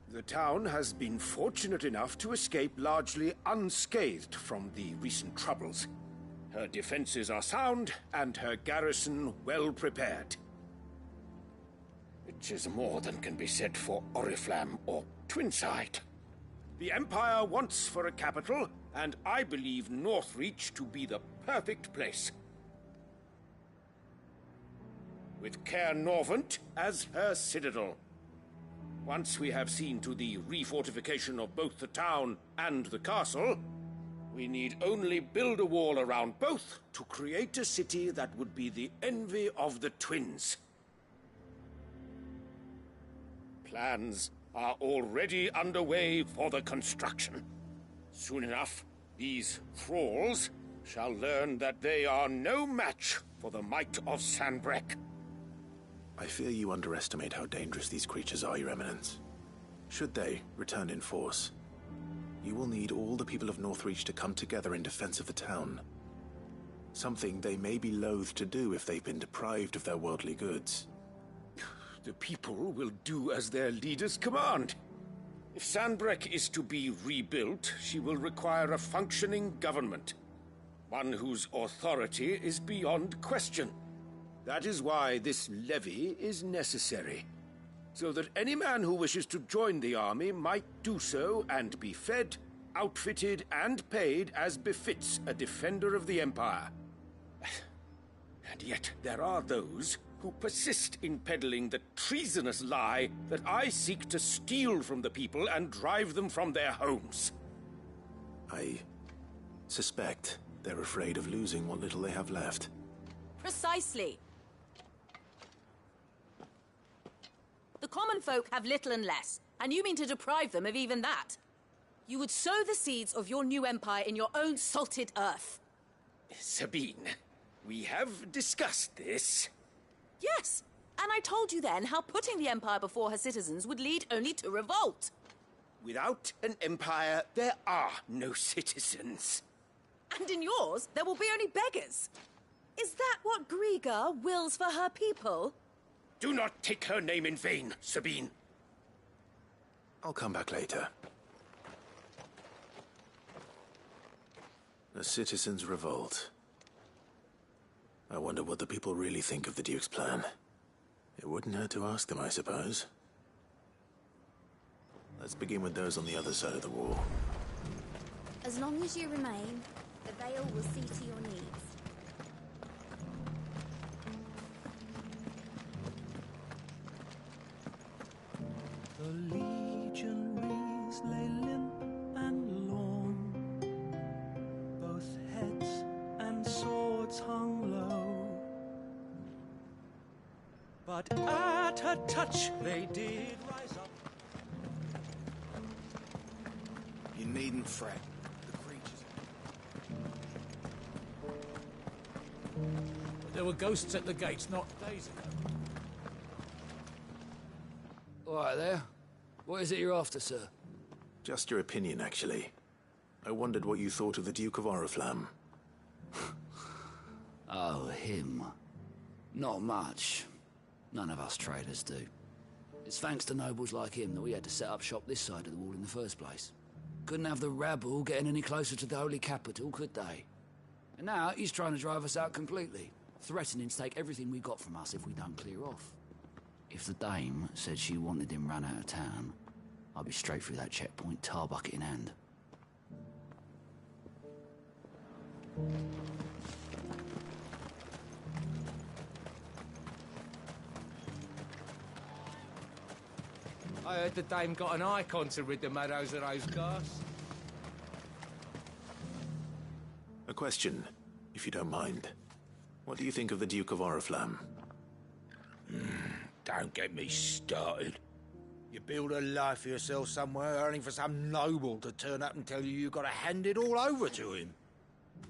The town has been fortunate enough to escape largely unscathed from the recent troubles. Her defenses are sound, and her garrison well prepared. Which is more than can be said for Oriflamme or Twinside. The Empire wants for a capital, and I believe Northreach to be the perfect place. With Caer Norvent as her citadel. Once we have seen to the refortification of both the town and the castle, we need only build a wall around both to create a city that would be the envy of the twins. Plans are already underway for the construction. Soon enough, these thralls shall learn that they are no match for the might of Sanbreque. I fear you underestimate how dangerous these creatures are, Your Eminence. Should they return in force, you will need all the people of Northreach to come together in defense of the town. Something they may be loath to do if they've been deprived of their worldly goods. The people will do as their leaders command. If Sanbreque is to be rebuilt, she will require a functioning government. One whose authority is beyond question. That is why this levy is necessary. So that any man who wishes to join the army might do so and be fed, outfitted, and paid as befits a defender of the Empire. And yet there are those who persist in peddling the treasonous lie that I seek to steal from the people and drive them from their homes. I suspect they're afraid of losing what little they have left. Precisely. common folk have little and less, and you mean to deprive them of even that. You would sow the seeds of your new empire in your own salted earth. Sabine, we have discussed this. Yes, and I told you then how putting the empire before her citizens would lead only to revolt. Without an empire, there are no citizens. And in yours, there will be only beggars. Is that what Griga wills for her people? Do not take her name in vain, Sabine. I'll come back later. A citizens' revolt. I wonder what the people really think of the Duke's plan. It wouldn't hurt to ask them, I suppose. Let's begin with those on the other side of the wall. As long as you remain, the Veil will see to your needs. The legionaries lay limp and lorn, both heads and swords hung low. But at her touch they did rise up. You needn't fret. The creatures... There were ghosts at the gates not days ago. All right there. What is it you're after, sir? Just your opinion, actually. I wondered what you thought of the Duke of Oriflamme. Oh, him. Not much. None of us traders do. It's thanks to nobles like him that we had to set up shop this side of the wall in the first place. Couldn't have the rabble getting any closer to the holy capital, could they? And now he's trying to drive us out completely, threatening to take everything we got from us if we don't clear off. If the dame said she wanted him run out of town, I'd be straight through that checkpoint, tar bucket in hand. I heard the dame got an icon to rid the meadows of those ghasts. A question, if you don't mind. What do you think of the Duke of Oriflamme? Don't get me started. You build a life for yourself somewhere, earning for some noble to turn up and tell you you've got to hand it all over to him.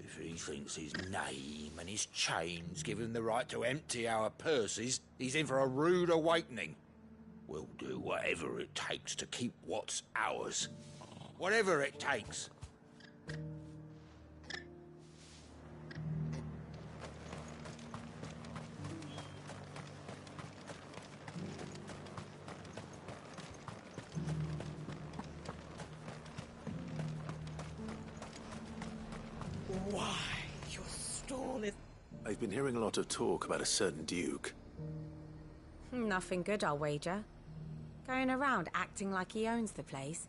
If he thinks his name and his chains give him the right to empty our purses, he's in for a rude awakening. We'll do whatever it takes to keep what's ours. Whatever it takes. Why, your stall is... I've been hearing a lot of talk about a certain Duke. Nothing good, I'll wager. Going around acting like he owns the place.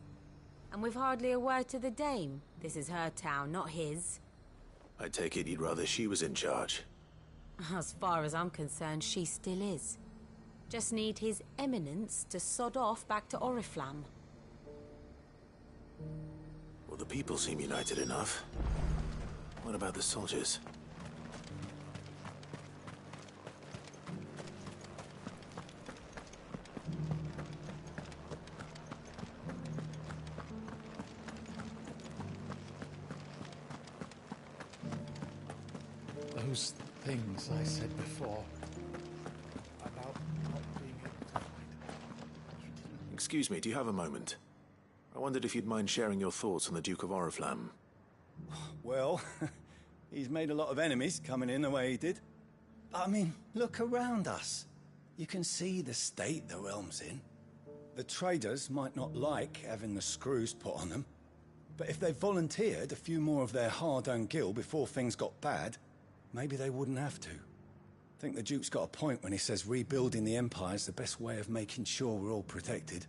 And with hardly a word to the dame. This is her town, not his. I take it you'd rather she was in charge. As far as I'm concerned, she still is. Just need his eminence to sod off back to Oriflamme. Well, the people seem united enough. What about the soldiers? Those things I said before about not being able to find. Excuse me, do you have a moment? I wondered if you'd mind sharing your thoughts on the Duke of Oriflamme. Well, he's made a lot of enemies coming in the way he did. But I mean, look around us. You can see the state the realm's in. The traders might not like having the screws put on them, but if they volunteered a few more of their hard-earned gil before things got bad, maybe they wouldn't have to. I think the Duke's got a point when he says rebuilding the Empire's the best way of making sure we're all protected.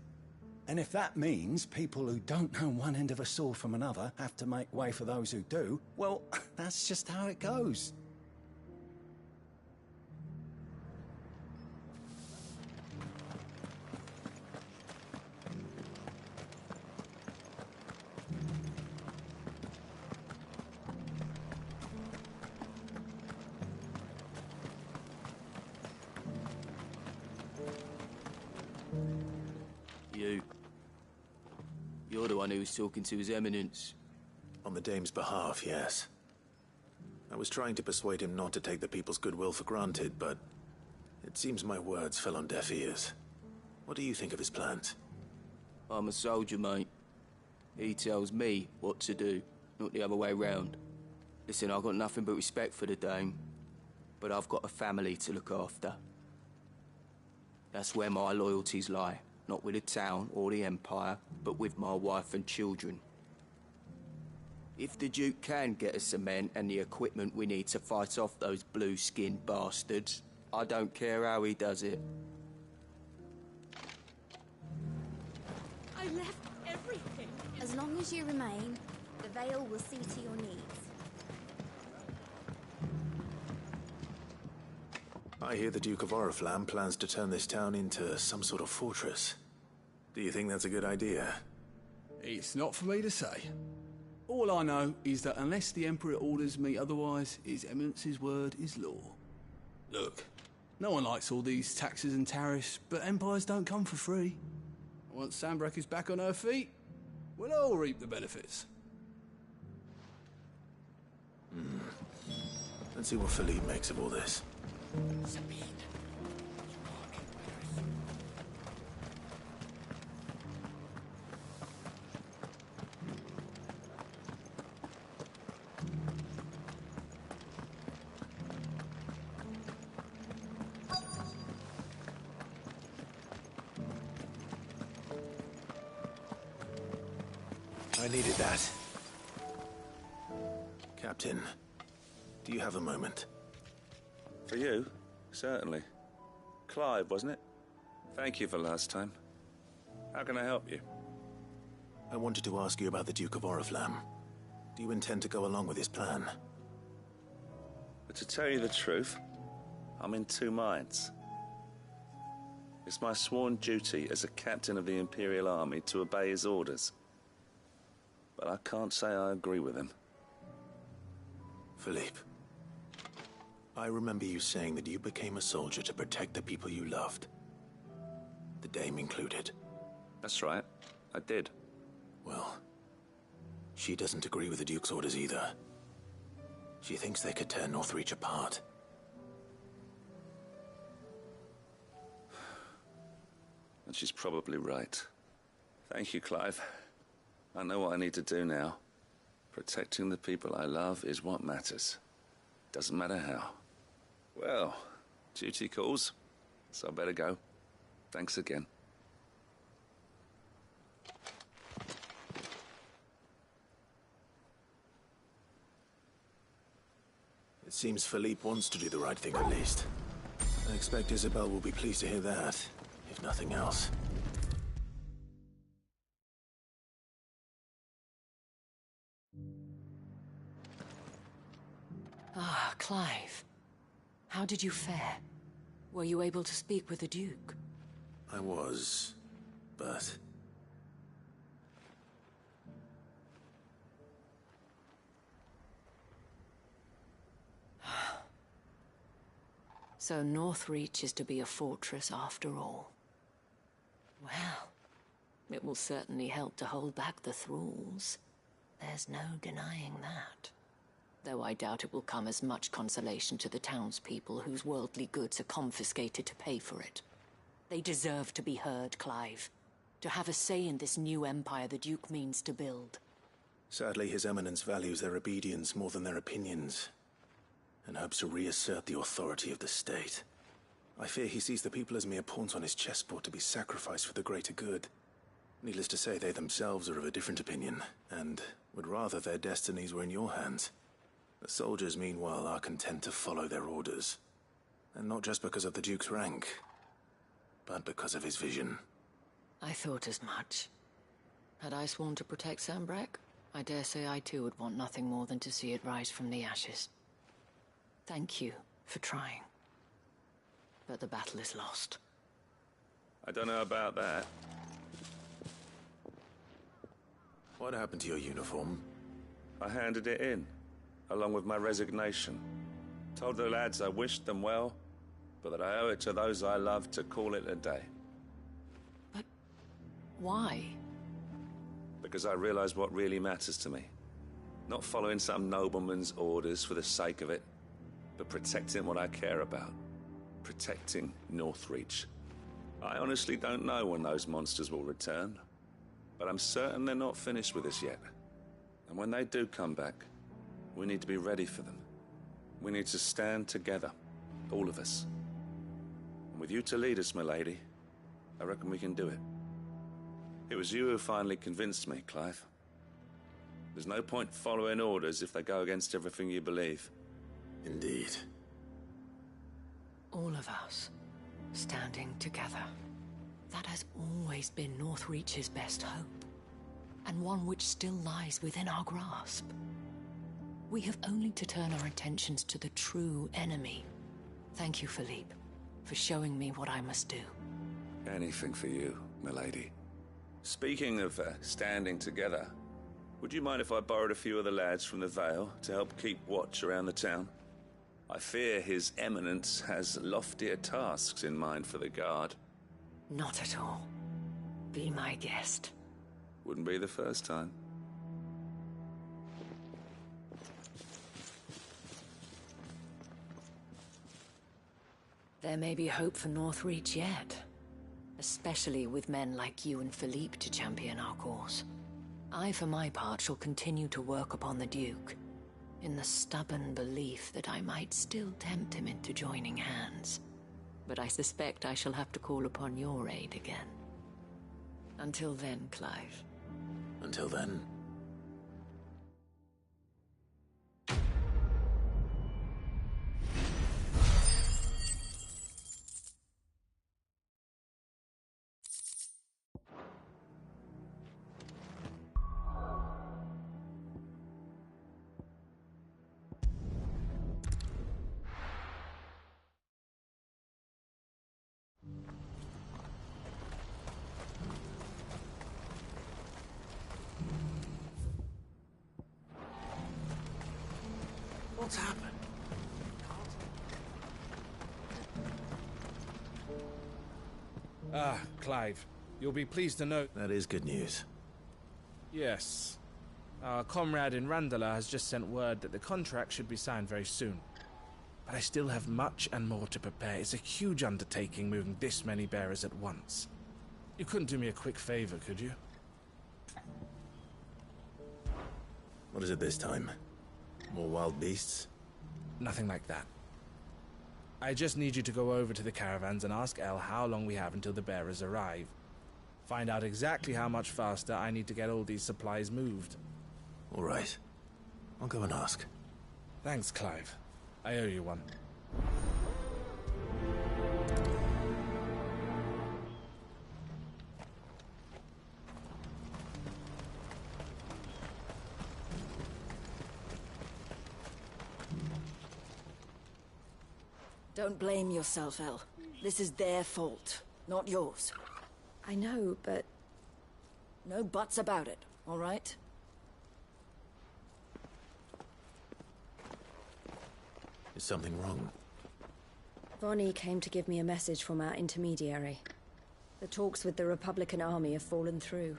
And if that means people who don't know one end of a sword from another have to make way for those who do, well, that's just how it goes. one who was talking to His Eminence? On the Dame's behalf, yes. I was trying to persuade him not to take the people's goodwill for granted, but it seems my words fell on deaf ears. What do you think of his plans? I'm a soldier, mate. He tells me what to do, not the other way round. Listen, I've got nothing but respect for the Dame, but I've got a family to look after. That's where my loyalties lie, not with the town or the Empire, but with my wife and children. If the Duke can get us cement and the equipment we need to fight off those blue-skinned bastards, I don't care how he does it. I left everything. As long as you remain, the Veil will see to your needs. I hear the Duke of Oriflamme plans to turn this town into some sort of fortress. Do you think that's a good idea? It's not for me to say. All I know is that unless the Emperor orders me otherwise, His Eminence's word is law. Look, no one likes all these taxes and tariffs, but empires don't come for free. Once Sanbreque is back on her feet, we'll all reap the benefits. Let's see what Philippe makes of all this. I needed that. Captain, do you have a moment? For you? Certainly. Clive, wasn't it? Thank you for last time. How can I help you? I wanted to ask you about the Duke of Oriflamme. Do you intend to go along with his plan? But to tell you the truth, I'm in two minds. It's my sworn duty as a captain of the Imperial Army to obey his orders. But I can't say I agree with him. Philippe, I remember you saying that you became a soldier to protect the people you loved. The Dame included. That's right, I did. Well, she doesn't agree with the Duke's orders either. She thinks they could tear Northreach apart. And she's probably right. Thank you, Clive. I know what I need to do now. Protecting the people I love is what matters. Doesn't matter how. Well, duty calls, so I better go. Thanks again. It seems Philippe wants to do the right thing at least. I expect Isabel will be pleased to hear that, if nothing else. Ah, Clive. How did you fare? Were you able to speak with the Duke? I was, but... So Northreach is to be a fortress after all. Well, it will certainly help to hold back the thralls. There's no denying that. Though I doubt it will come as much consolation to the townspeople whose worldly goods are confiscated to pay for it. They deserve to be heard, Clive. To have a say in this new empire the Duke means to build. Sadly, His Eminence values their obedience more than their opinions, and hopes to reassert the authority of the state. I fear he sees the people as mere pawns on his chessboard to be sacrificed for the greater good. Needless to say, they themselves are of a different opinion, and would rather their destinies were in your hands. The soldiers, meanwhile, are content to follow their orders. And not just because of the Duke's rank, but because of his vision. I thought as much. Had I sworn to protect Sanbreque, I dare say I too would want nothing more than to see it rise from the ashes. Thank you for trying. But the battle is lost. I don't know about that. What happened to your uniform? I handed it in, along with my resignation. Told the lads I wished them well, but that I owe it to those I love to call it a day. Why? because I realize what really matters to me. Not following some nobleman's orders for the sake of it, but protecting what I care about. Protecting Northreach. I honestly don't know when those monsters will return, but I'm certain they're not finished with us yet. And when they do come back, we need to be ready for them. We need to stand together, all of us. And with you to lead us, milady, I reckon we can do it. It was you who finally convinced me, Clive. There's no point following orders if they go against everything you believe. Indeed. All of us, standing together. That has always been Northreach's best hope, and one which still lies within our grasp. We have only to turn our attentions to the true enemy. Thank you, Philippe, for showing me what I must do. Anything for you, milady. Speaking of standing together, would you mind if I borrowed a few of the lads from the Vale to help keep watch around the town? I fear His Eminence has loftier tasks in mind for the guard. Not at all. Be my guest. Wouldn't be the first time. There may be hope for Northreach yet. Especially with men like you and Philippe to champion our cause. I, for my part, shall continue to work upon the Duke, in the stubborn belief that I might still tempt him into joining hands. But I suspect I shall have to call upon your aid again. Until then, Clive. Until then. What's happened? Ah, Clive. You'll be pleased to know... That is good news. Yes. Our comrade in Randala has just sent word that the contract should be signed very soon. But I still have much and more to prepare. It's a huge undertaking moving this many bearers at once. You couldn't do me a quick favor, could you? What is it this time? More wild beasts? Nothing like that. I just need you to go over to the caravans and ask El how long we have until the bearers arrive. Find out exactly how much faster I need to get all these supplies moved. All right. I'll go and ask. Thanks, Clive. I owe you one. Don't blame yourself, El. This is their fault, not yours. I know, but... No buts about it, all right? Is something wrong? Vonnie came to give me a message from our intermediary. The talks with the Republican army have fallen through.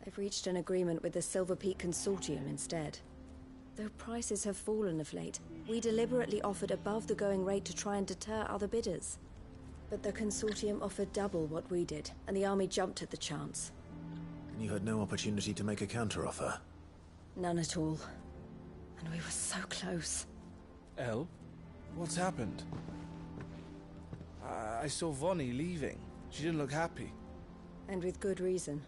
They've reached an agreement with the Silver Peak Consortium instead. Though prices have fallen of late, we deliberately offered above the going rate to try and deter other bidders. But the Consortium offered double what we did, and the army jumped at the chance. And you had no opportunity to make a counteroffer? None at all. And we were so close. El? What's happened? I saw Vonnie leaving. She didn't look happy. And with good reason.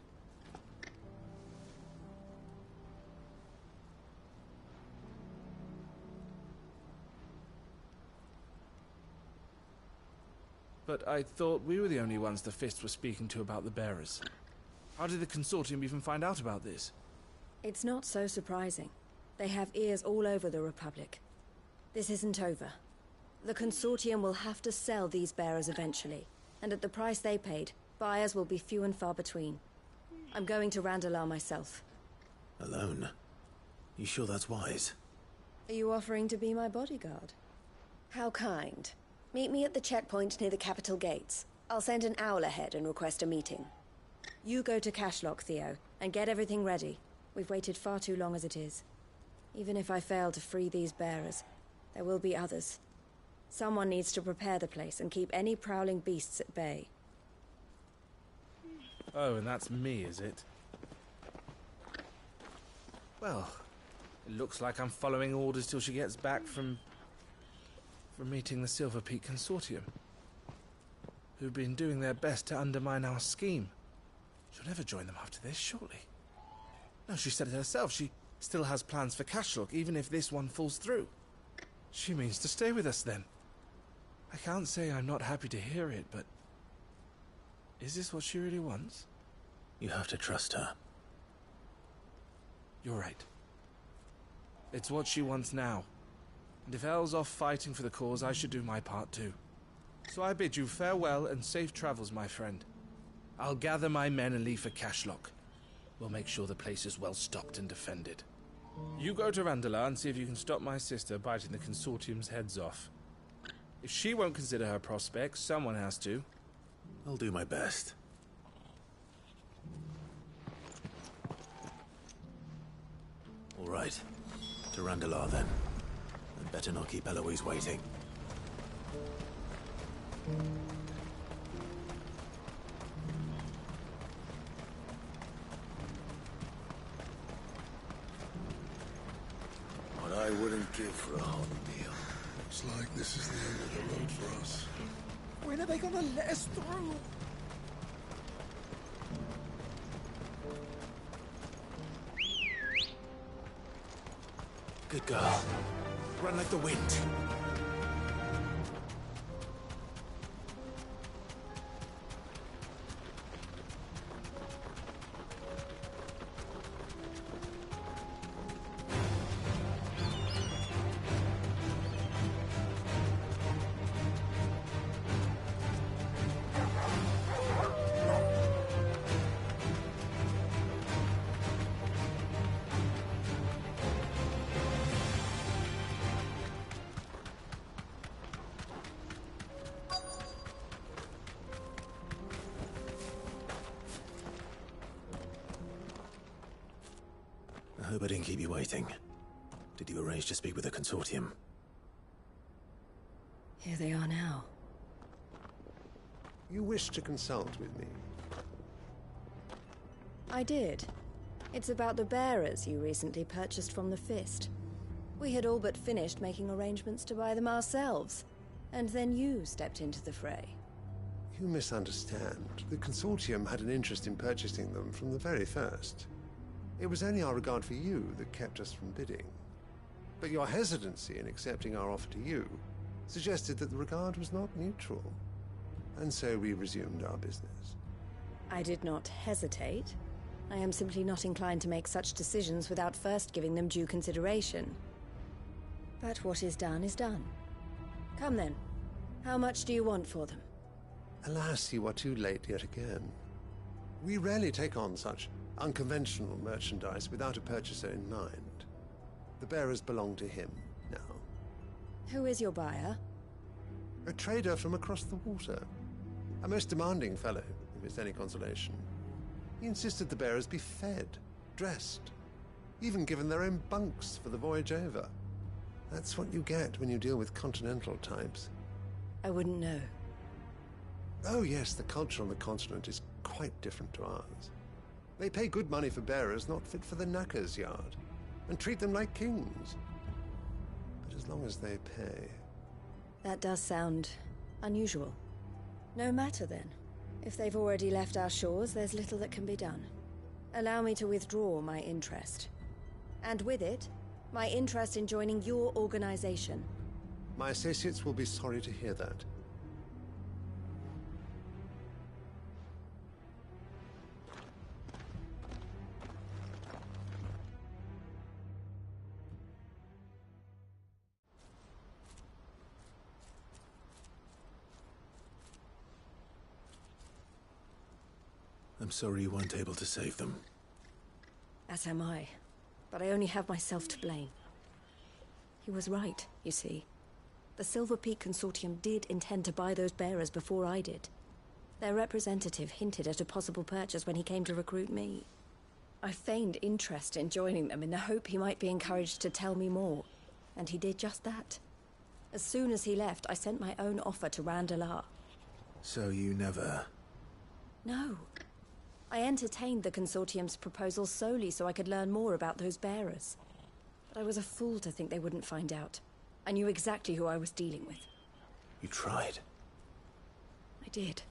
But I thought we were the only ones the Fists were speaking to about the bearers. How did the Consortium even find out about this? It's not so surprising. They have ears all over the Republic. This isn't over. The Consortium will have to sell these bearers eventually, and at the price they paid, buyers will be few and far between. I'm going to Randalar myself. Alone? You sure that's wise? Are you offering to be my bodyguard? How kind. Meet me at the checkpoint near the capital gates. I'll send an owl ahead and request a meeting. You go to Cashlock, Theo. And get everything ready. We've waited far too long as it is. Even if I fail to free these bearers, there will be others. Someone needs to prepare the place and keep any prowling beasts at bay. Oh, and that's me, is it? Well, it looks like I'm following orders till she gets back from meeting the Silver Peak Consortium, who've been doing their best to undermine our scheme. She'll never join them after this, surely. No, she said it herself. She still has plans for Cashlock, even if this one falls through. She means to stay with us, then. I can't say I'm not happy to hear it, but... is this what she really wants? You have to trust her. You're right. It's what she wants now. And if Elle's off fighting for the cause, I should do my part too. So I bid you farewell and safe travels, my friend. I'll gather my men and leave for Cashlock. We'll make sure the place is well stocked and defended. You go to Randala and see if you can stop my sister biting the Consortium's heads off. If she won't consider her prospects, someone has to. I'll do my best. All right. To Randalar, then. I'd better not keep Eloise waiting. What I wouldn't give for a hot meal. Looks like this is the end of the road for us. When are they gonna let us through? Good girl. Run like the wind. I hope I didn't keep you waiting. Did you arrange to speak with the Consortium? Here they are now. You wish to consult with me? I did. It's about the bearers you recently purchased from the Fist. We had all but finished making arrangements to buy them ourselves, and then you stepped into the fray. You misunderstand. The Consortium had an interest in purchasing them from the very first. It was only our regard for you that kept us from bidding. But your hesitancy in accepting our offer to you suggested that the regard was not mutual. And so we resumed our business. I did not hesitate. I am simply not inclined to make such decisions without first giving them due consideration. But what is done is done. Come then. How much do you want for them? Alas, you are too late yet again. We rarely take on such unconventional merchandise without a purchaser in mind. The bearers belong to him now. Who is your buyer? A trader from across the water. A most demanding fellow, if it's any consolation. He insisted the bearers be fed, dressed, even given their own bunks for the voyage over. That's what you get when you deal with continental types. I wouldn't know. Oh yes, the culture on the continent is quite different to ours. They pay good money for bearers not fit for the knacker's yard, and treat them like kings. But as long as they pay... That does sound unusual. No matter then. If they've already left our shores, there's little that can be done. Allow me to withdraw my interest. And with it, my interest in joining your organization. My associates will be sorry to hear that. I'm sorry you weren't able to save them. As am I. But I only have myself to blame. He was right, you see. The Silver Peak Consortium did intend to buy those bearers before I did. Their representative hinted at a possible purchase when he came to recruit me. I feigned interest in joining them in the hope he might be encouraged to tell me more, and he did just that. As soon as he left, I sent my own offer to Randalar. So you never... No. I entertained the Consortium's proposal solely so I could learn more about those bearers. But I was a fool to think they wouldn't find out. I knew exactly who I was dealing with. You tried. I did.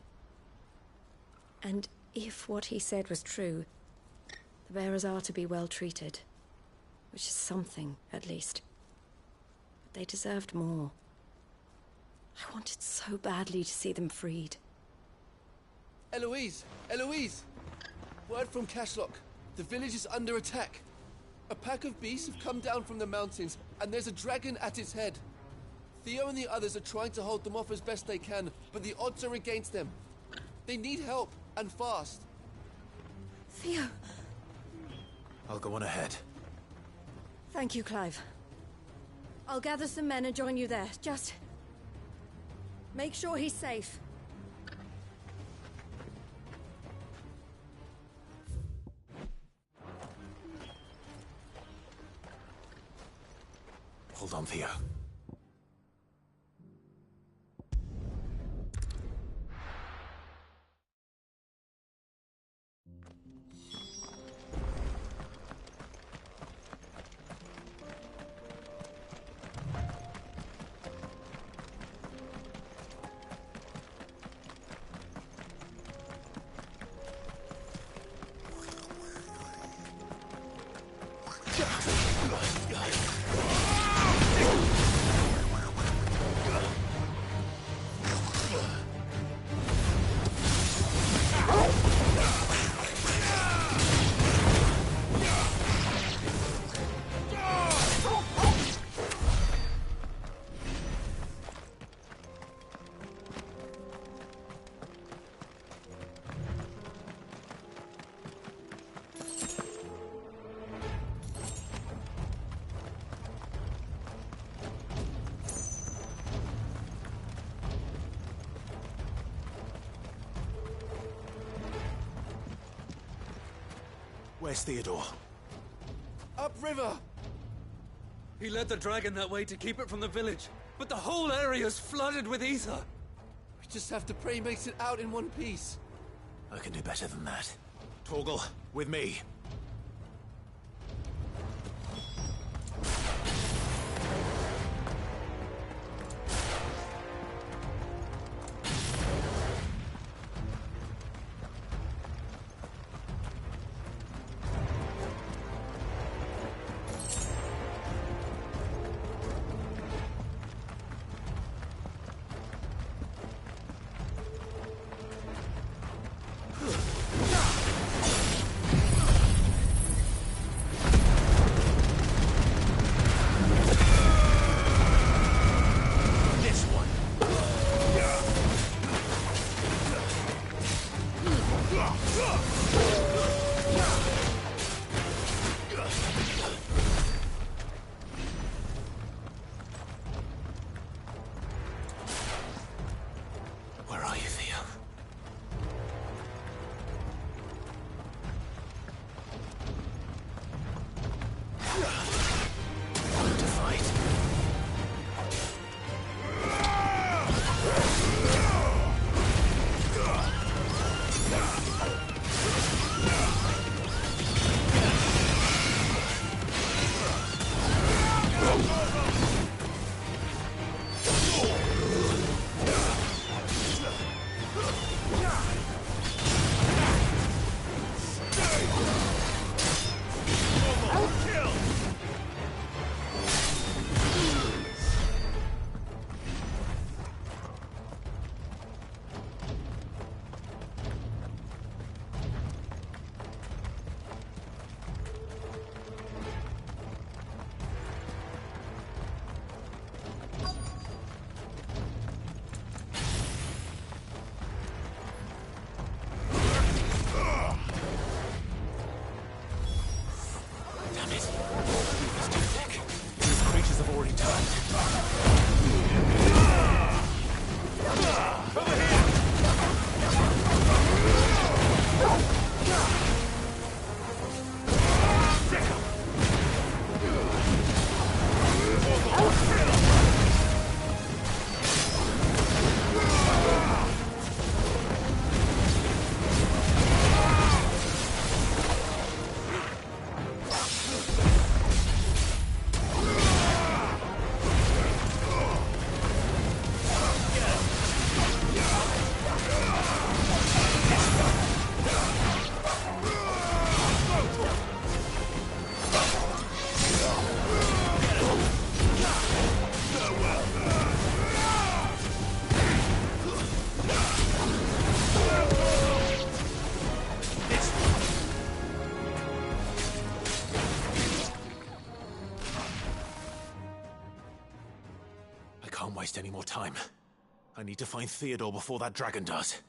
And if what he said was true, the bearers are to be well treated. Which is something, at least. But they deserved more. I wanted so badly to see them freed. Eloise! Eloise! Word from Cashlock. The village is under attack. A pack of beasts have come down from the mountains, and there's a dragon at its head. Theo and the others are trying to hold them off as best they can, but the odds are against them. They need help, and fast. Theo! I'll go on ahead. Thank you, Clive. I'll gather some men and join you there. Just... make sure he's safe. Hold on, Theo. Where's Theodore? Upriver! He led the dragon that way to keep it from the village, but the whole area's flooded with ether. We just have to pray he makes it out in one piece. I can do better than that. Torgal, with me. Where are you, Theo? Time to fight. can't waste any more time. I need to find Theodore before that dragon does.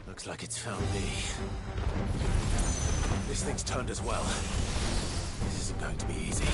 Looks like it's found me. This thing's turned as well. This isn't going to be easy.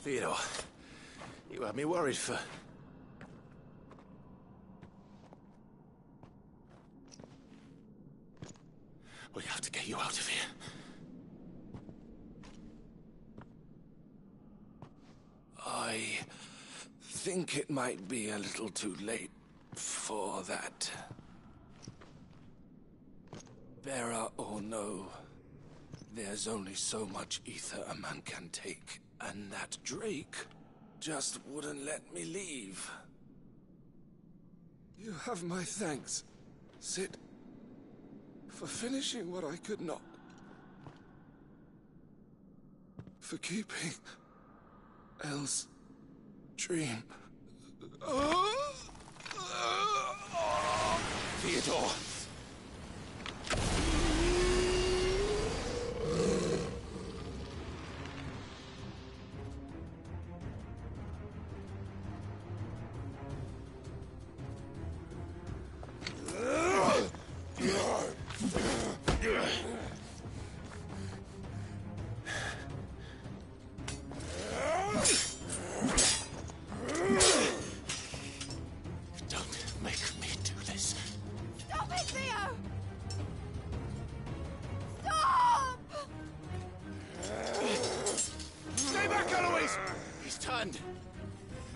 Theodore, you had me worried for... We have to get you out of here. I think it might be a little too late for that. Bearer or no, there's only so much ether a man can take, and that Drake just wouldn't let me leave. You have my thanks, Sid, for finishing what I could not. For keeping Elle's dream. Theodore!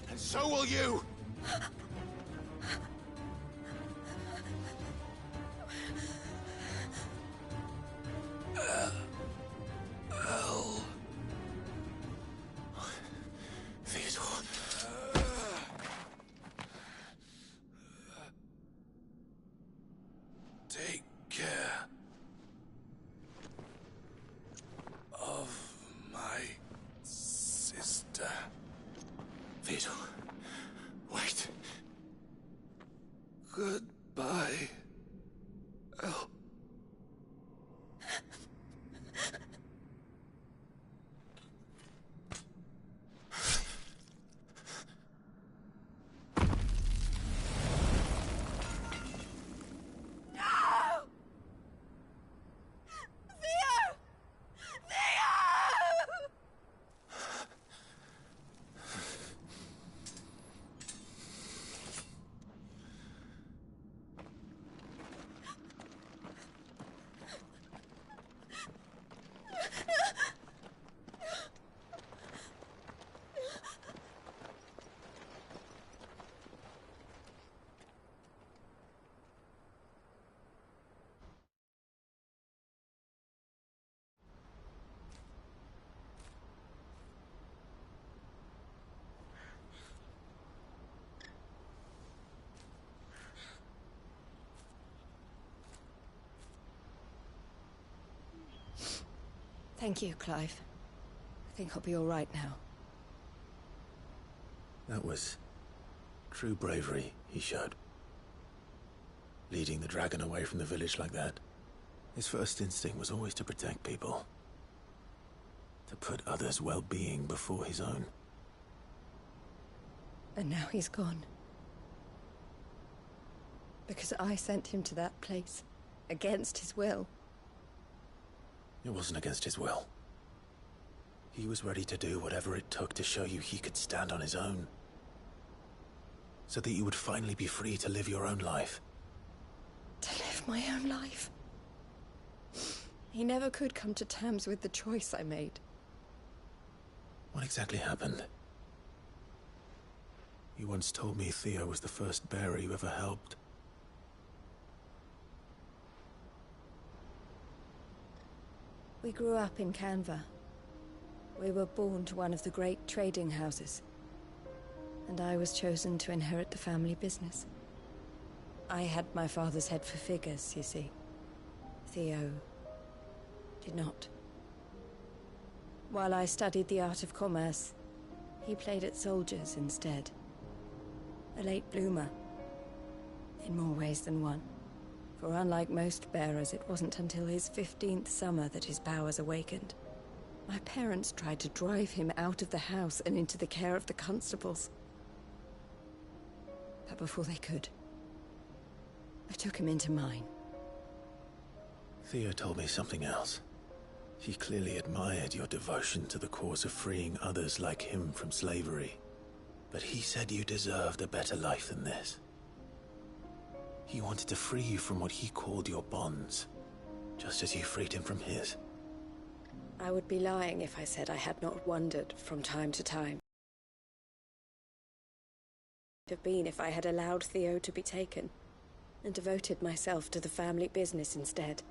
And so will you! Thank you, Clive. I think I'll be all right now. That was true bravery he showed. Leading the dragon away from the village like that. His first instinct was always to protect people. To put others' well-being before his own. And now he's gone. Because I sent him to that place, against his will. It wasn't against his will. He was ready to do whatever it took to show you he could stand on his own. So that you would finally be free to live your own life. To live my own life? He never could come to terms with the choice I made. What exactly happened? You once told me Theo was the first bearer you ever helped. We grew up in Canva. We were born to one of the great trading houses. And I was chosen to inherit the family business. I had my father's head for figures, you see. Theo did not. While I studied the art of commerce, he played at soldiers instead. A late bloomer. In more ways than one. For unlike most bearers, it wasn't until his 15th summer that his powers awakened. My parents tried to drive him out of the house and into the care of the constables. But before they could, I took him into mine. Theo told me something else. He clearly admired your devotion to the cause of freeing others like him from slavery. But he said you deserved a better life than this. He wanted to free you from what he called your bonds, just as you freed him from his. I would be lying if I said I had not wondered from time to time. It would have been if I had allowed Theo to be taken, and devoted myself to the family business instead.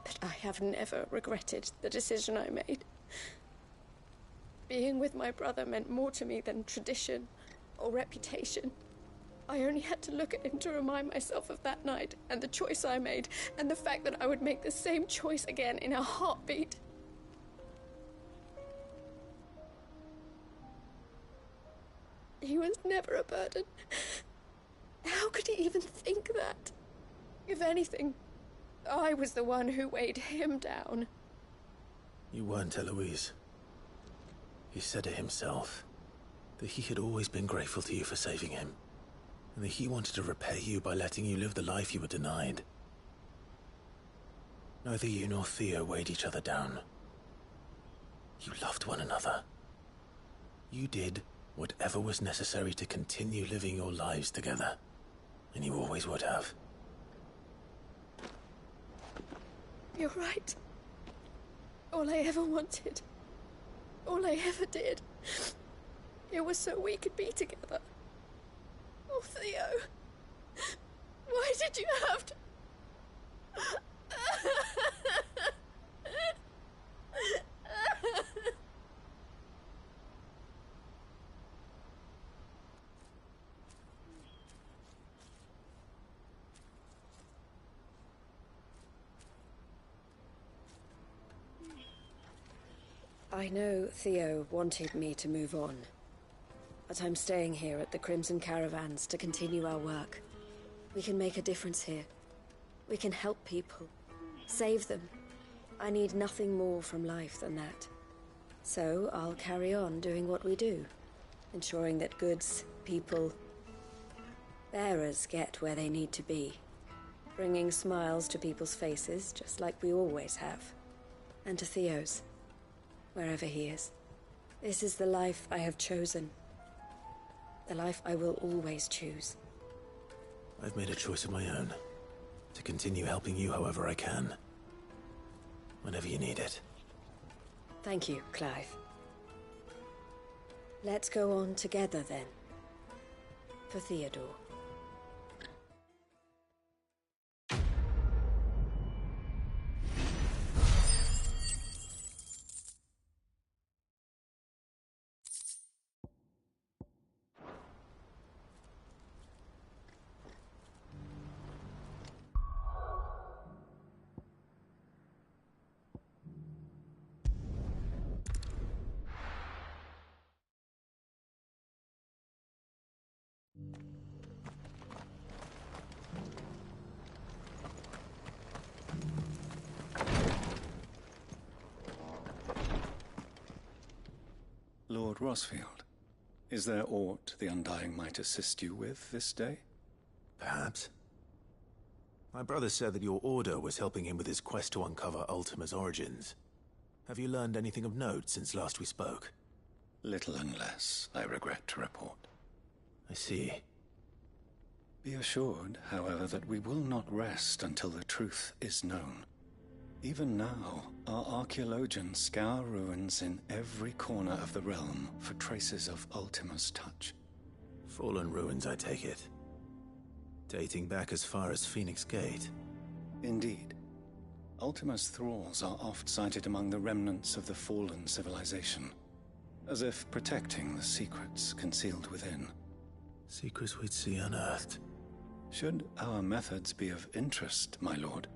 But I have never regretted the decision I made. Being with my brother meant more to me than tradition or reputation. I only had to look at him to remind myself of that night, and the choice I made, and the fact that I would make the same choice again in a heartbeat. He was never a burden. How could he even think that? If anything, I was the one who weighed him down. You weren't, Eloise. He said it himself, that he had always been grateful to you for saving him, and that he wanted to repay you by letting you live the life you were denied. Neither you nor Theo weighed each other down. You loved one another. You did whatever was necessary to continue living your lives together, and you always would have. You're right. All I ever wanted, all I ever did, it was so we could be together. Oh, Theo, why did you have to... I know Theo wanted me to move on, but I'm staying here at the Crimson Caravans to continue our work. We can make a difference here. We can help people, save them. I need nothing more from life than that. So I'll carry on doing what we do, ensuring that goods, people, bearers get where they need to be, bringing smiles to people's faces just like we always have, and to Theo's. Wherever he is. This is the life I have chosen. The life I will always choose. I've made a choice of my own. To continue helping you however I can. Whenever you need it. Thank you, Clive. Let's go on together then. For Theodore. Lord Rosfield, is there aught the Undying might assist you with this day? Perhaps. My brother said that your order was helping him with his quest to uncover Ultima's origins. Have you learned anything of note since last we spoke? Little unless, I regret to report. I see. Be assured, however, that we will not rest until the truth is known. Even now, our archaeologians scour ruins in every corner of the realm for traces of Ultima's touch. Fallen ruins, I take it. Dating back as far as Phoenix Gate. Indeed. Ultima's thralls are oft sighted among the remnants of the fallen civilization, as if protecting the secrets concealed within. Secrets we'd see unearthed. Should our methods be of interest, my lord,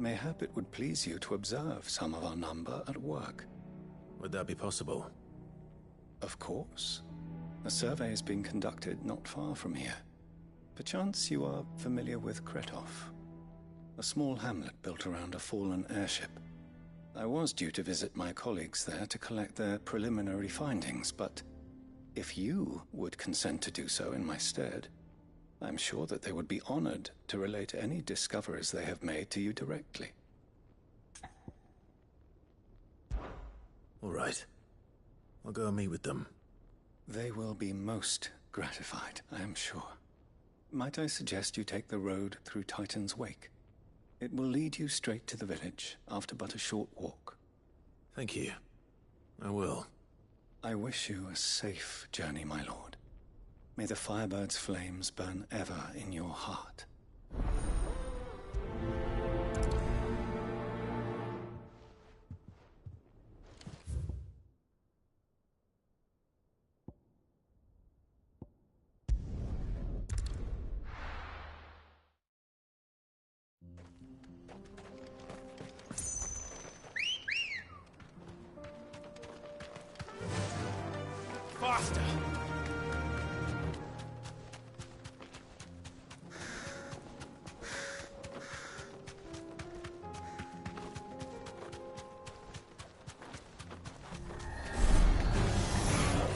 mayhap it would please you to observe some of our number at work. Would that be possible? Of course. A survey is being conducted not far from here. Perchance you are familiar with Kretov, a small hamlet built around a fallen airship. I was due to visit my colleagues there to collect their preliminary findings, but if you would consent to do so in my stead, I'm sure that they would be honored to relate any discoveries they have made to you directly. All right. I'll go and meet with them. They will be most gratified, I am sure. Might I suggest you take the road through Titan's Wake? It will lead you straight to the village after but a short walk. Thank you. I will. I wish you a safe journey, my lord. May the Firebird's flames burn ever in your heart. Faster!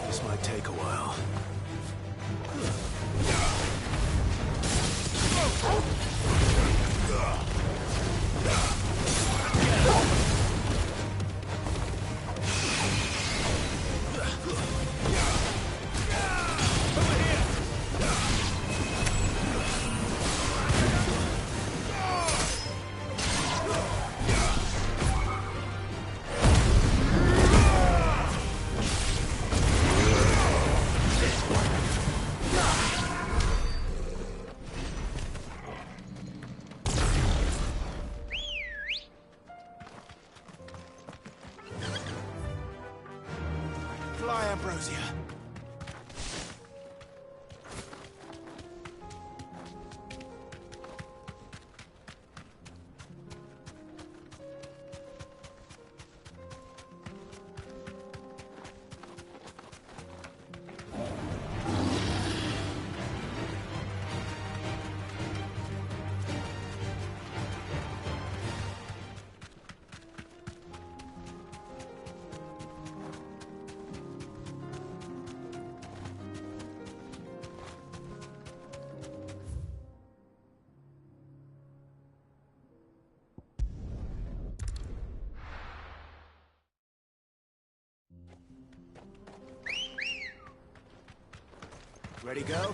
This might take a while. Fly, Ambrosia. Ready, go?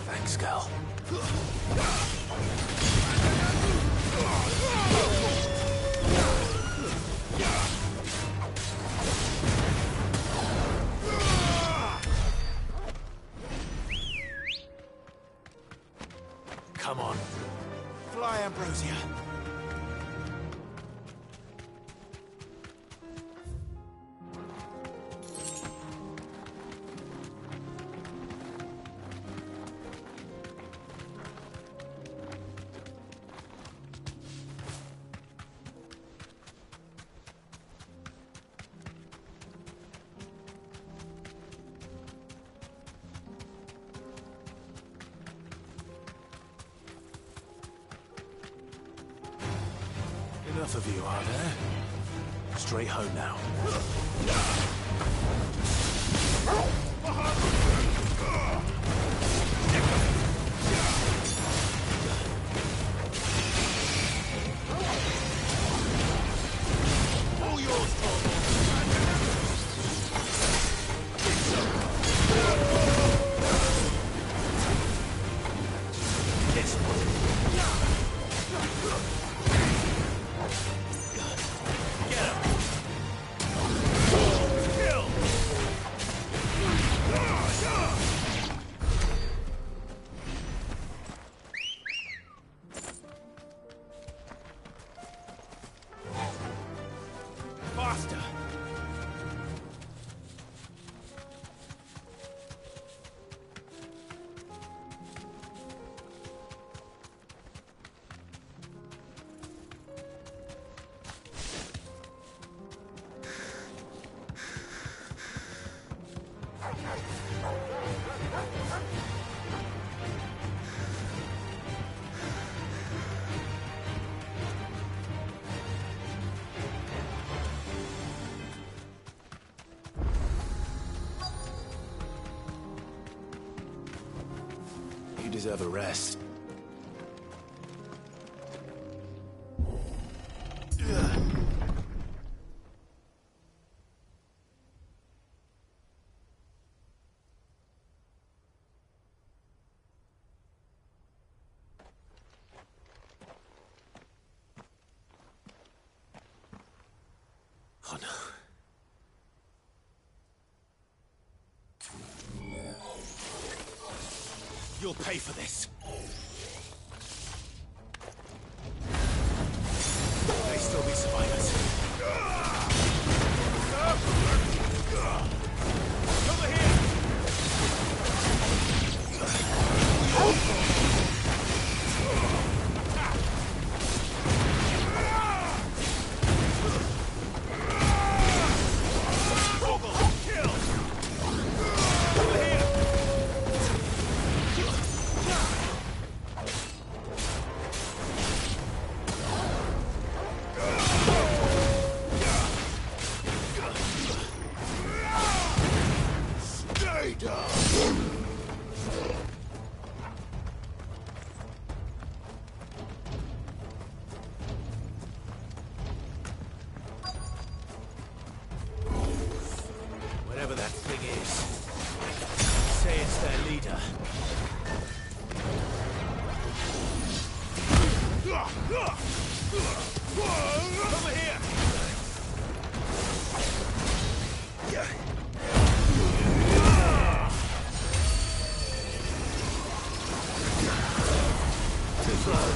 Thanks, Gal. Come on. Fly, Ambrosia. enough of you, are there? Straight home now. All yours, faster! You deserve a rest. Oh no. You'll pay for this. May still be survivors. Over here! Whatever that thing is, say it's their leader. Over here! Too slow.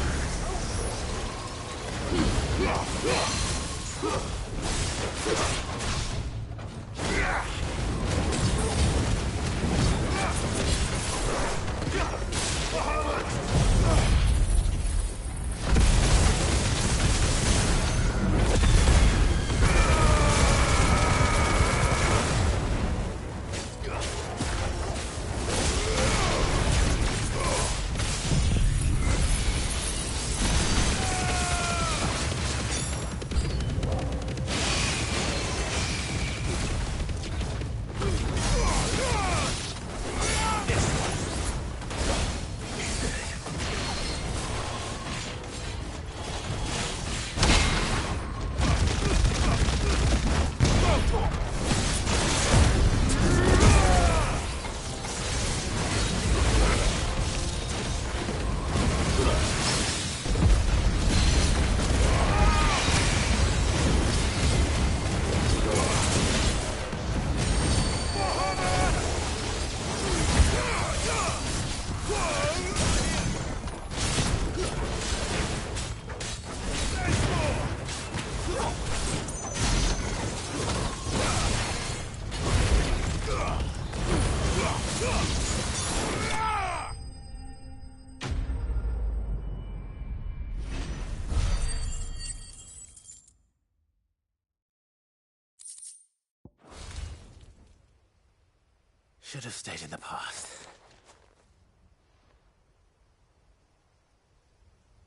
Should have stayed in the past.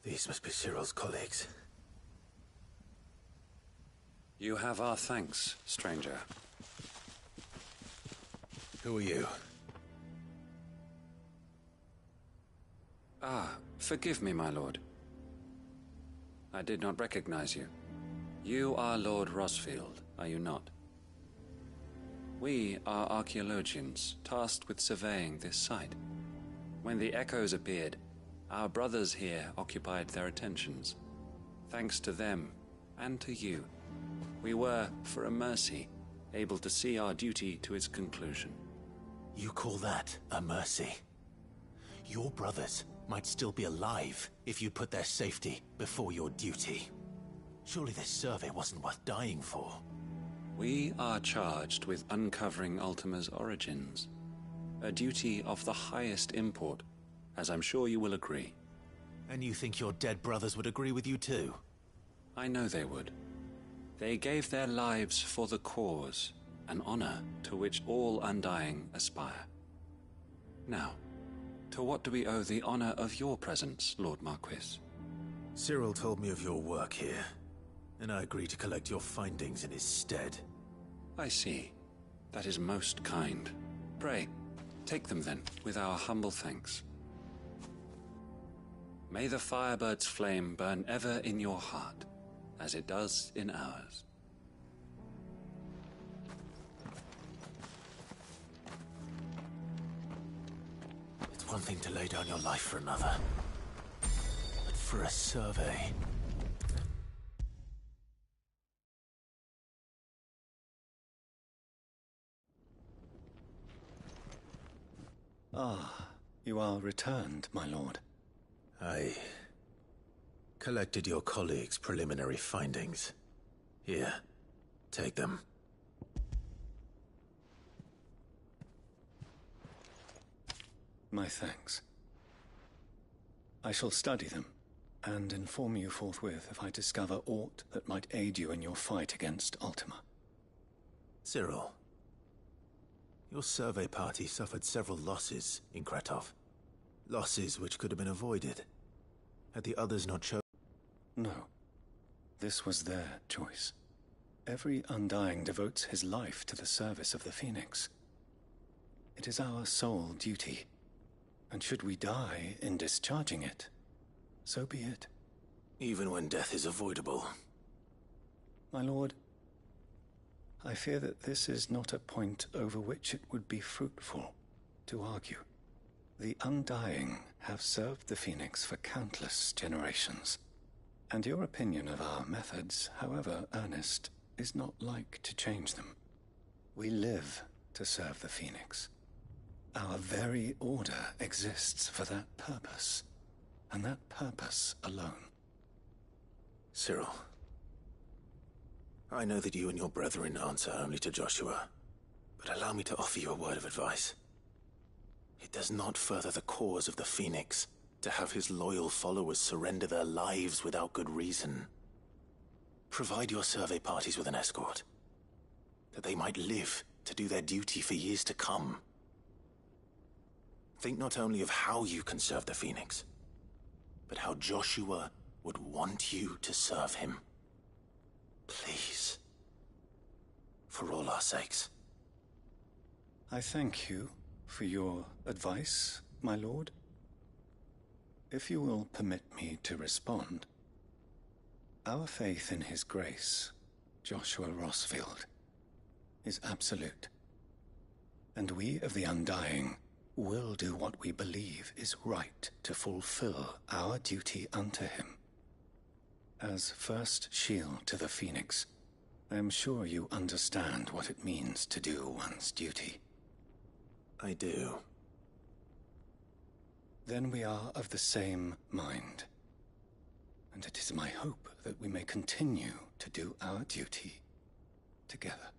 These must be Cyril's colleagues. You have our thanks, stranger. Who are you? Ah, forgive me, my lord. I did not recognize you. You are Lord Rosfield, are you not? We are archaeologians, tasked with surveying this site. When the echoes appeared, our brothers here occupied their attentions. Thanks to them, and to you, we were, for a mercy, able to see our duty to its conclusion. You call that a mercy? Your brothers might still be alive if you put their safety before your duty. Surely this survey wasn't worth dying for. We are charged with uncovering Ultima's origins. A duty of the highest import, as I'm sure you will agree. And you think your dead brothers would agree with you too? I know they would. They gave their lives for the cause, an honor to which all Undying aspire. Now, to what do we owe the honor of your presence, Lord Marquis? Cyril told me of your work here, and I agreed to collect your findings in his stead. I see. That is most kind. Pray, take them then, with our humble thanks. May the Firebird's flame burn ever in your heart, as it does in ours. It's one thing to lay down your life for another, but for a survey... Ah, you are returned, my lord. I collected your colleagues' preliminary findings. Here, take them. My thanks. I shall study them, and inform you forthwith if I discover aught that might aid you in your fight against Ultima. Cyril, your survey party suffered several losses in Kretov. Losses which could have been avoided, had the others not chosen. No. This was their choice. Every Undying devotes his life to the service of the Phoenix. It is our sole duty, and should we die in discharging it, so be it. Even when death is avoidable. My lord, I fear that this is not a point over which it would be fruitful to argue. The Undying have served the Phoenix for countless generations, and your opinion of our methods, however earnest, is not like to change them. We live to serve the Phoenix. Our very order exists for that purpose, and that purpose alone. Cyril, I know that you and your brethren answer only to Joshua, but allow me to offer you a word of advice. It does not further the cause of the Phoenix to have his loyal followers surrender their lives without good reason. Provide your survey parties with an escort, that they might live to do their duty for years to come. Think not only of how you can serve the Phoenix, but how Joshua would want you to serve him. Please. For all our sakes. I thank you for your advice, my lord. If you will permit me to respond, our faith in his grace, Joshua Rosfield, is absolute. And we of the Undying will do what we believe is right to fulfill our duty unto him. As first shield to the Phoenix, I am sure you understand what it means to do one's duty. I do. Then we are of the same mind. And it is my hope that we may continue to do our duty together.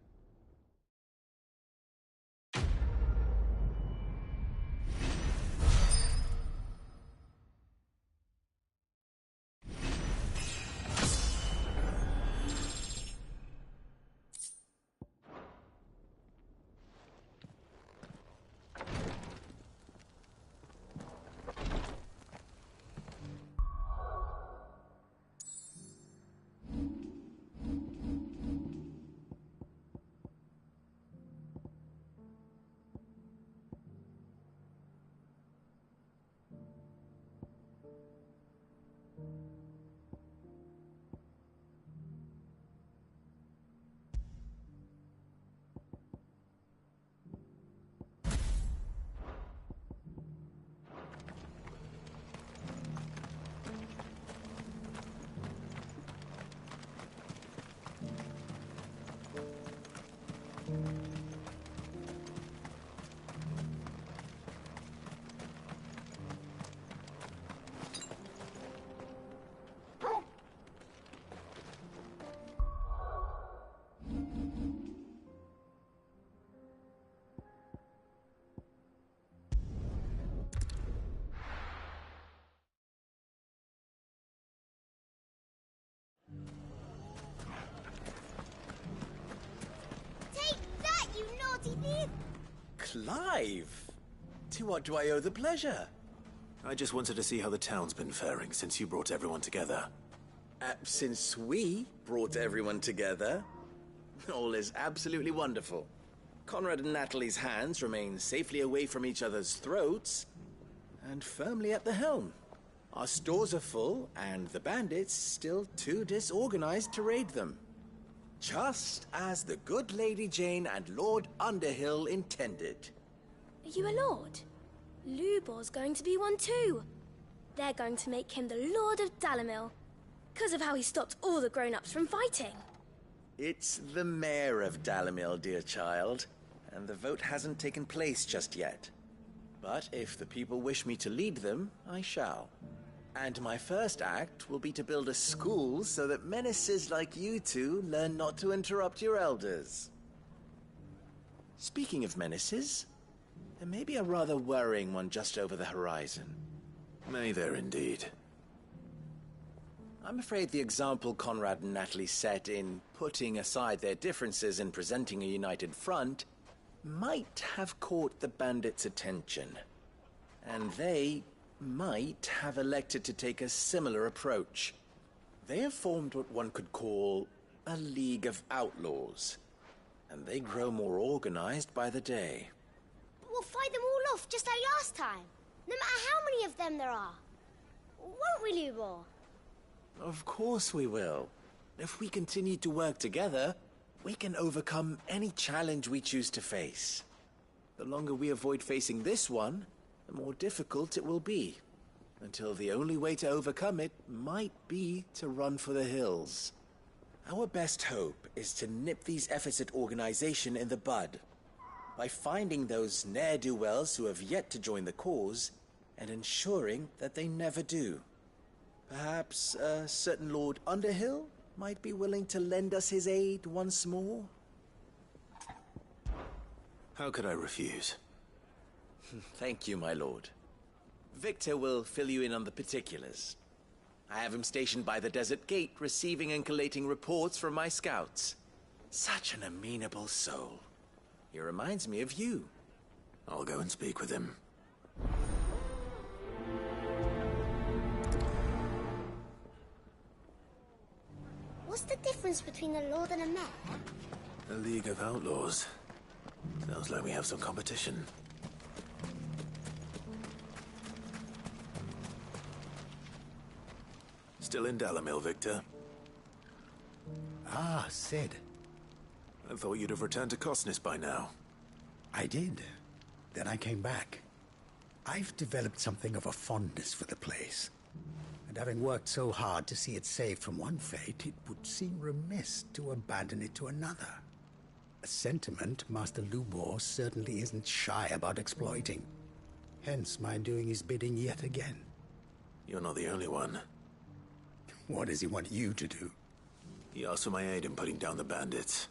Clive! To what do I owe the pleasure? I just wanted to see how the town's been faring since you brought everyone together. Since we brought everyone together, all is absolutely wonderful. Conrad and Natalie's hands remain safely away from each other's throats and firmly at the helm. Our stores are full, and the bandits still too disorganized to raid them. Just as the good Lady Jane and Lord Underhill intended. Are you a lord? Lubor's going to be one too. They're going to make him the Lord of Dalamil, because of how he stopped all the grown-ups from fighting. It's the mayor of Dalamil, dear child, and the vote hasn't taken place just yet. But if the people wish me to lead them, I shall. And my first act will be to build a school so that menaces like you two learn not to interrupt your elders. Speaking of menaces, there may be a rather worrying one just over the horizon. May there indeed. I'm afraid the example Conrad and Natalie set in putting aside their differences and presenting a united front might have caught the bandits' attention. And they might have elected to take a similar approach. They have formed what one could call a League of Outlaws, and they grow more organized by the day. But we'll fight them all off just like last time, no matter how many of them there are. Won't we, Lubor? Of course we will. If we continue to work together, we can overcome any challenge we choose to face. The longer we avoid facing this one, the more difficult it will be, until the only way to overcome it might be to run for the hills. Our best hope is to nip these efforts at organization in the bud, by finding those ne'er-do-wells who have yet to join the cause, and ensuring that they never do. Perhaps a certain Lord Underhill might be willing to lend us his aid once more? How could I refuse? Thank you, my lord. Victor will fill you in on the particulars. I have him stationed by the desert gate, receiving and collating reports from my scouts. Such an amenable soul. He reminds me of you. I'll go and speak with him. What's the difference between a lord and a mayor? A League of Outlaws. Sounds like we have some competition. Still in Dalamil, Victor? Ah, Sid. I thought you'd have returned to Cosnis by now. I did. Then I came back. I've developed something of a fondness for the place. And having worked so hard to see it saved from one fate, it would seem remiss to abandon it to another. A sentiment Master Lubor certainly isn't shy about exploiting. Hence my doing his bidding yet again. You're not the only one. What does he want you to do? He asked for my aid in putting down the bandits.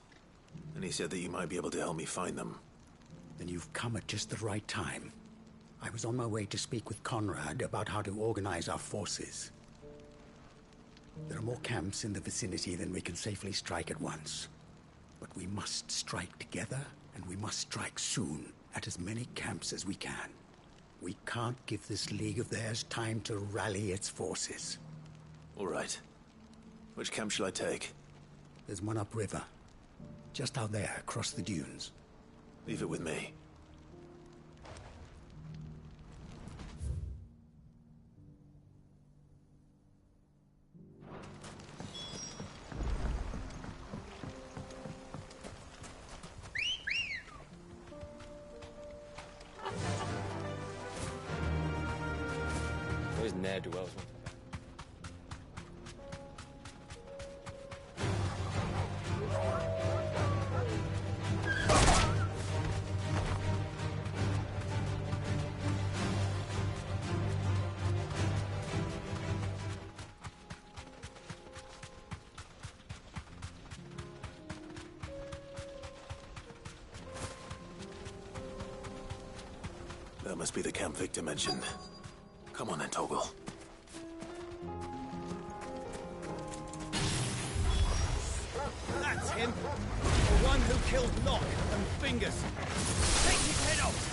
And he said that you might be able to help me find them. Then you've come at just the right time. I was on my way to speak with Conrad about how to organize our forces. There are more camps in the vicinity than we can safely strike at once. But we must strike together, and we must strike soon at as many camps as we can. We can't give this league of theirs time to rally its forces. All right. Which camp shall I take? There's one upriver. Just out there, across the dunes. Leave it with me. Those ne'er-do-wells. That must be the camp Victor mentioned. Come on then, Toggle. That's him! one who killed Locke and Fingers. Take his head off!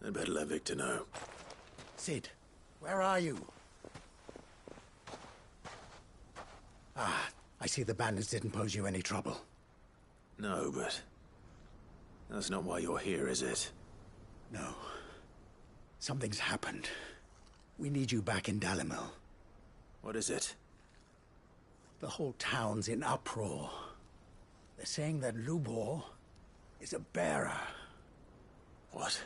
I'd better let Victor know. Sid, where are you? Ah, I see the bandits didn't pose you any trouble. No, but that's not why you're here, is it? No. Something's happened. We need you back in Dalimil. What is it? The whole town's in uproar. They're saying that Lubor is a bearer. What?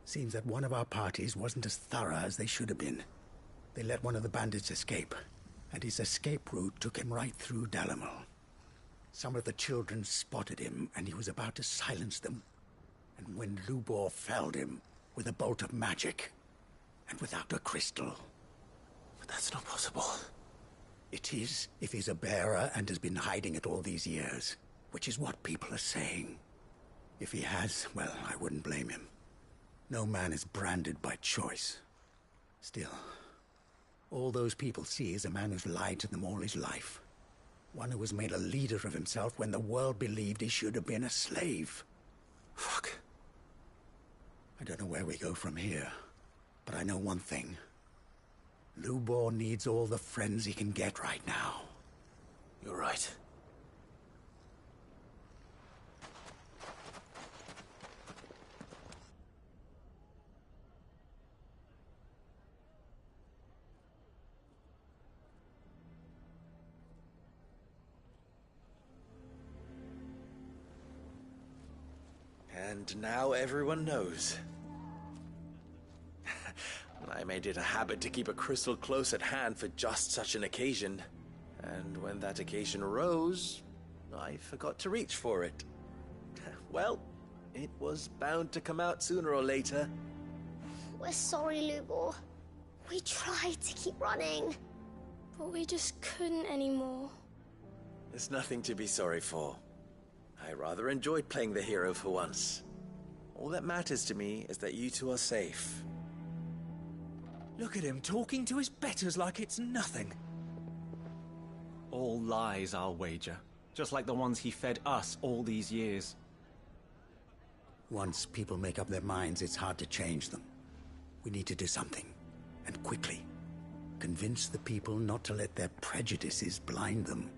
Seems that one of our parties wasn't as thorough as they should have been. They let one of the bandits escape, and his escape route took him right through Dalimil. Some of the children spotted him, and he was about to silence them. And when Lubor felled him with a bolt of magic, and without a crystal. But that's not possible. It is, if he's a bearer and has been hiding it all these years, which is what people are saying. If he has, well, I wouldn't blame him. No man is branded by choice. Still, all those people see is a man who's lied to them all his life. One who was made a leader of himself when the world believed he should have been a slave. Fuck. I don't know where we go from here, but I know one thing. Lubor needs all the friends he can get right now. You're right. And now everyone knows. I made it a habit to keep a crystal close at hand for just such an occasion. And when that occasion arose, I forgot to reach for it. Well, it was bound to come out sooner or later. We're sorry, Lubor. We tried to keep running, but we just couldn't anymore. There's nothing to be sorry for. I rather enjoyed playing the hero for once. All that matters to me is that you two are safe. Look at him talking to his betters like it's nothing. All lies, I'll wager. Just like the ones he fed us all these years. Once people make up their minds, it's hard to change them. We need to do something, and quickly. Convince the people not to let their prejudices blind them.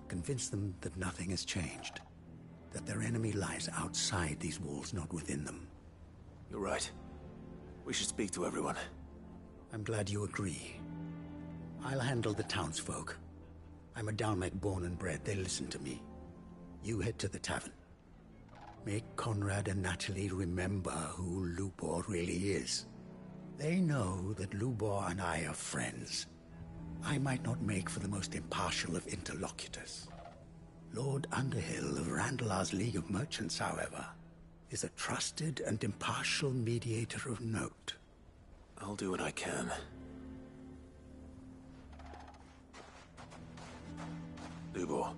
Convince them that nothing has changed. That their enemy lies outside these walls, not within them. You're right. We should speak to everyone. I'm glad you agree. I'll handle the townsfolk. I'm a Dalmec born and bred. They listen to me. You head to the tavern. Make Conrad and Natalie remember who Lubor really is. They know that Lubor and I are friends. I might not make for the most impartial of interlocutors. Lord Underhill of Randalar's League of Merchants, however, is a trusted and impartial mediator of note. I'll do what I can. Lubor,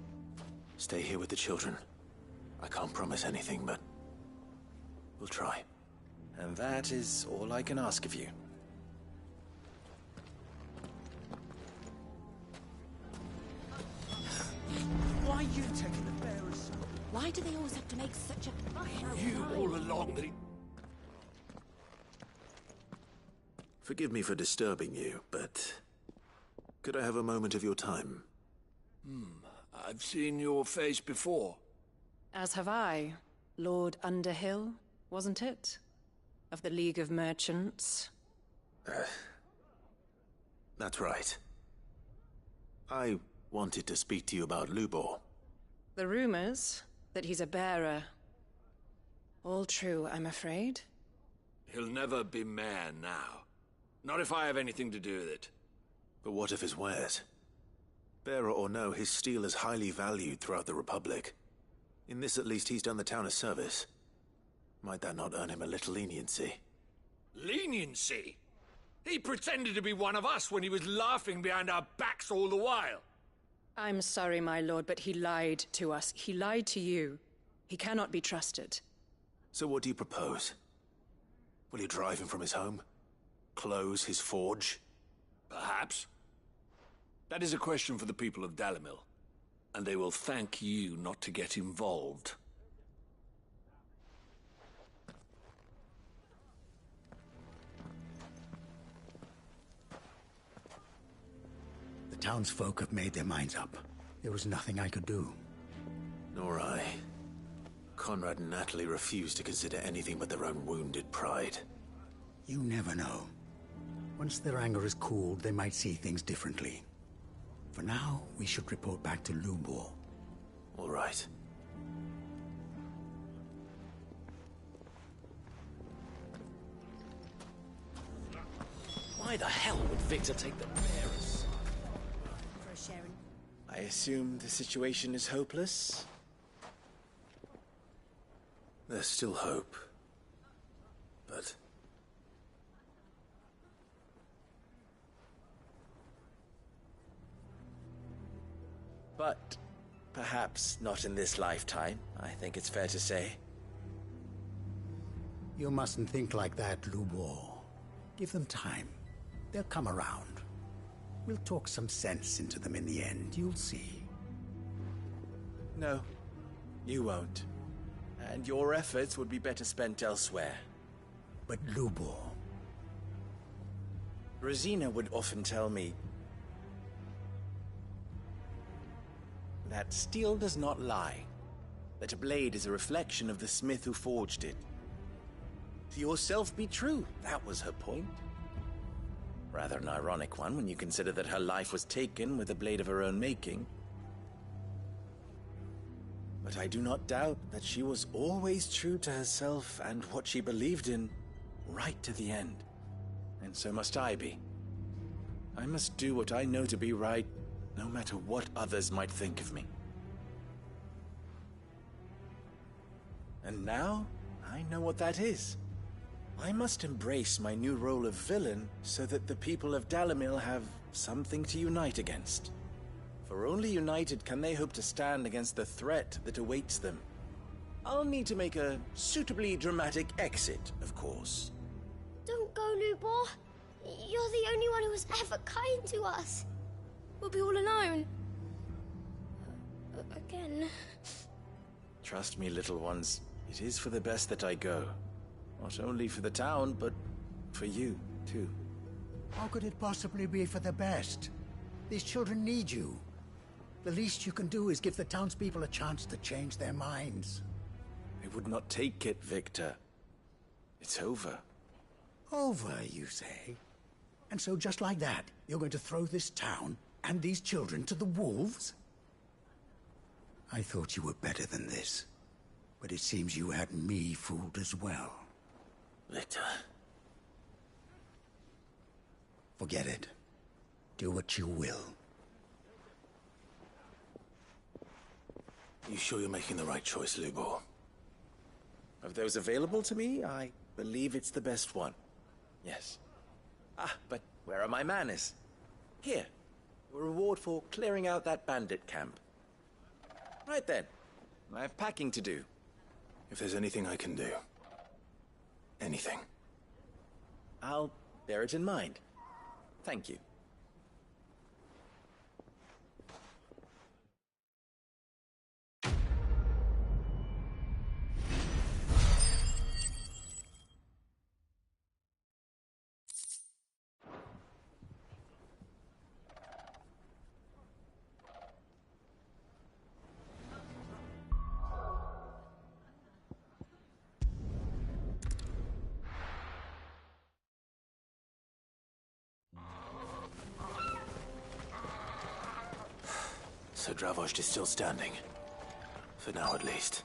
stay here with the children. I can't promise anything, but we'll try. And that is all I can ask of you. Why are you taking the bearers? Why do they always have to make such a fuss outside? You all along that he... Forgive me for disturbing you, but could I have a moment of your time? I've seen your face before. As have I. Lord Underhill, wasn't it? Of the League of Merchants. That's right. I wanted to speak to you about Lubor. The rumors that he's a bearer. All true, I'm afraid. He'll never be mayor now. Not if I have anything to do with it. But what of his wares? Bearer or no, his steel is highly valued throughout the Republic. In this, at least, he's done the town a service. Might that not earn him a little leniency? Leniency? He pretended to be one of us when he was laughing behind our backs all the while. I'm sorry, my lord, but he lied to us. He lied to you. He cannot be trusted. So what do you propose? Will you drive him from his home? Close his forge? Perhaps. That is a question for the people of Dalimil, and they will thank you not to get involved. The townsfolk have made their minds up. There was nothing I could do. Nor I. Conrad and Natalie refused to consider anything but their own wounded pride. You never know. Once their anger is cooled, they might see things differently. For now, we should report back to Lubor. All right. Why the hell would Victor take the bearers? For a Sharon. I assume the situation is hopeless? There's still hope. But... But perhaps not in this lifetime, I think it's fair to say. You mustn't think like that, Lubor. Give them time. They'll come around. We'll talk some sense into them in the end, you'll see. No, you won't. And your efforts would be better spent elsewhere. But Lubor... Rosina would often tell me that steel does not lie, that a blade is a reflection of the smith who forged it. To yourself be true, that was her point. Rather an ironic one when you consider that her life was taken with a blade of her own making. But I do not doubt that she was always true to herself and what she believed in, right to the end. And so must I be. I must do what I know to be right, no matter what others might think of me. And now, I know what that is. I must embrace my new role of villain so that the people of Dalimil have something to unite against. For only united can they hope to stand against the threat that awaits them. I'll need to make a suitably dramatic exit, of course. Don't go, Lubor. You're the only one who was ever kind to us. We'll be all alone. Again. Trust me, little ones. It is for the best that I go. Not only for the town, but for you, too. How could it possibly be for the best? These children need you. The least you can do is give the townspeople a chance to change their minds. I would not take it, Victor. It's over. Over, you say? And so just like that, you're going to throw this town and these children to the wolves? I thought you were better than this. But it seems you had me fooled as well. Victor. Forget it. Do what you will. You sure you're making the right choice, Lubor? Of those available to me, I believe it's the best one. Yes. Ah, but where are my manners? Here. A reward for clearing out that bandit camp. Right then. I have packing to do. If there's anything I can do. Anything. I'll bear it in mind. Thank you. So Dravost is still standing. For now, at least.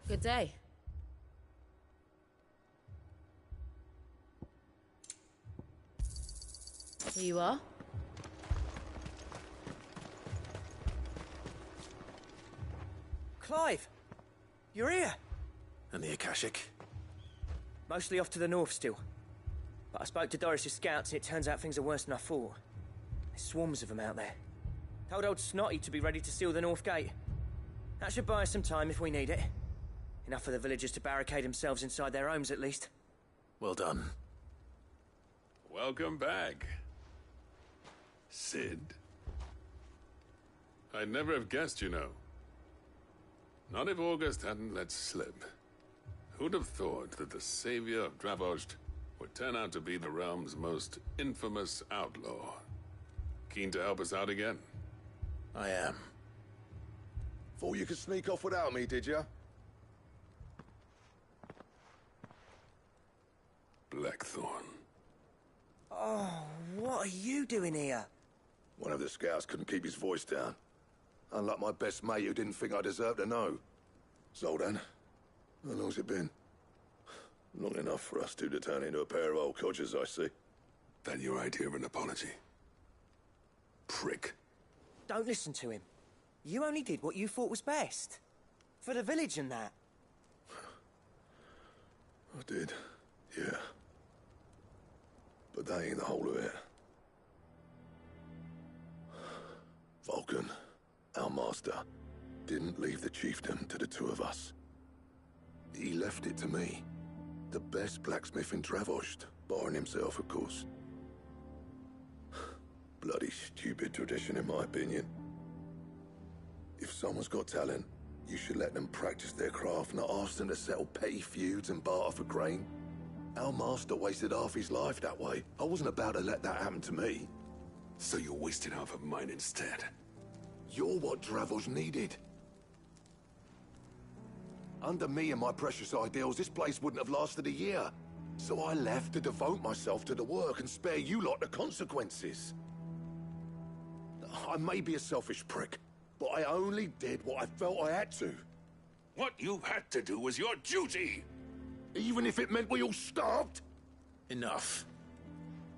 Good day. Here you are. Clive! You're here! And the Akashic? Mostly off to the north still. But I spoke to Doris's scouts and it turns out things are worse than I thought. There's swarms of them out there. Told old Snotty to be ready to seal the north gate. That should buy us some time if we need it. Enough for the villagers to barricade themselves inside their homes at least. Well done. Welcome back. Sid. I'd never have guessed, you know. Not if August hadn't let slip. Who'd have thought that the savior of Dravost would turn out to be the realm's most infamous outlaw? Keen to help us out again? I am. Thought you could sneak off without me, did you? Blackthorn. Oh, what are you doing here? One of the scouts couldn't keep his voice down. Unlike my best mate who didn't think I deserved to know. Zoldan, how long's it been? Long enough for us two to turn into a pair of old codgers, I see. That your idea of an apology? Prick. Don't listen to him. You only did what you thought was best. For the village and that. I did, yeah. But that ain't the whole of it. Vulcan, our master, didn't leave the chiefdom to the two of us. He left it to me. The best blacksmith in Dravost, barring himself, of course. Bloody stupid tradition, in my opinion. If someone's got talent, you should let them practice their craft, not ask them to settle petty feuds and barter for grain. Our master wasted half his life that way. I wasn't about to let that happen to me. So you wasted half of mine instead? You're what Dravost needed. Under me and my precious ideals, this place wouldn't have lasted a year. So I left to devote myself to the work and spare you lot the consequences. I may be a selfish prick, but I only did what I felt I had to. What you had to do was your duty! Even if it meant we all starved? Enough.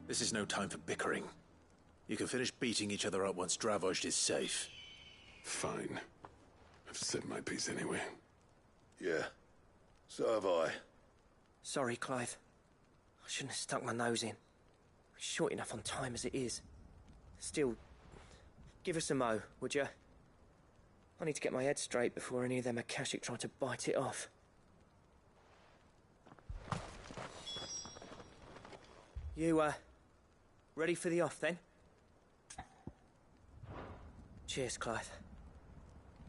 This is no time for bickering. You can finish beating each other up once Dravost is safe. Fine. I've said my piece anyway. Yeah. So have I. Sorry, Clive. I shouldn't have stuck my nose in. We're short enough on time as it is. Still, give us a mo, would you? I need to get my head straight before any of them Akashic try to bite it off. You, ready for the off, then? Cheers, Clive.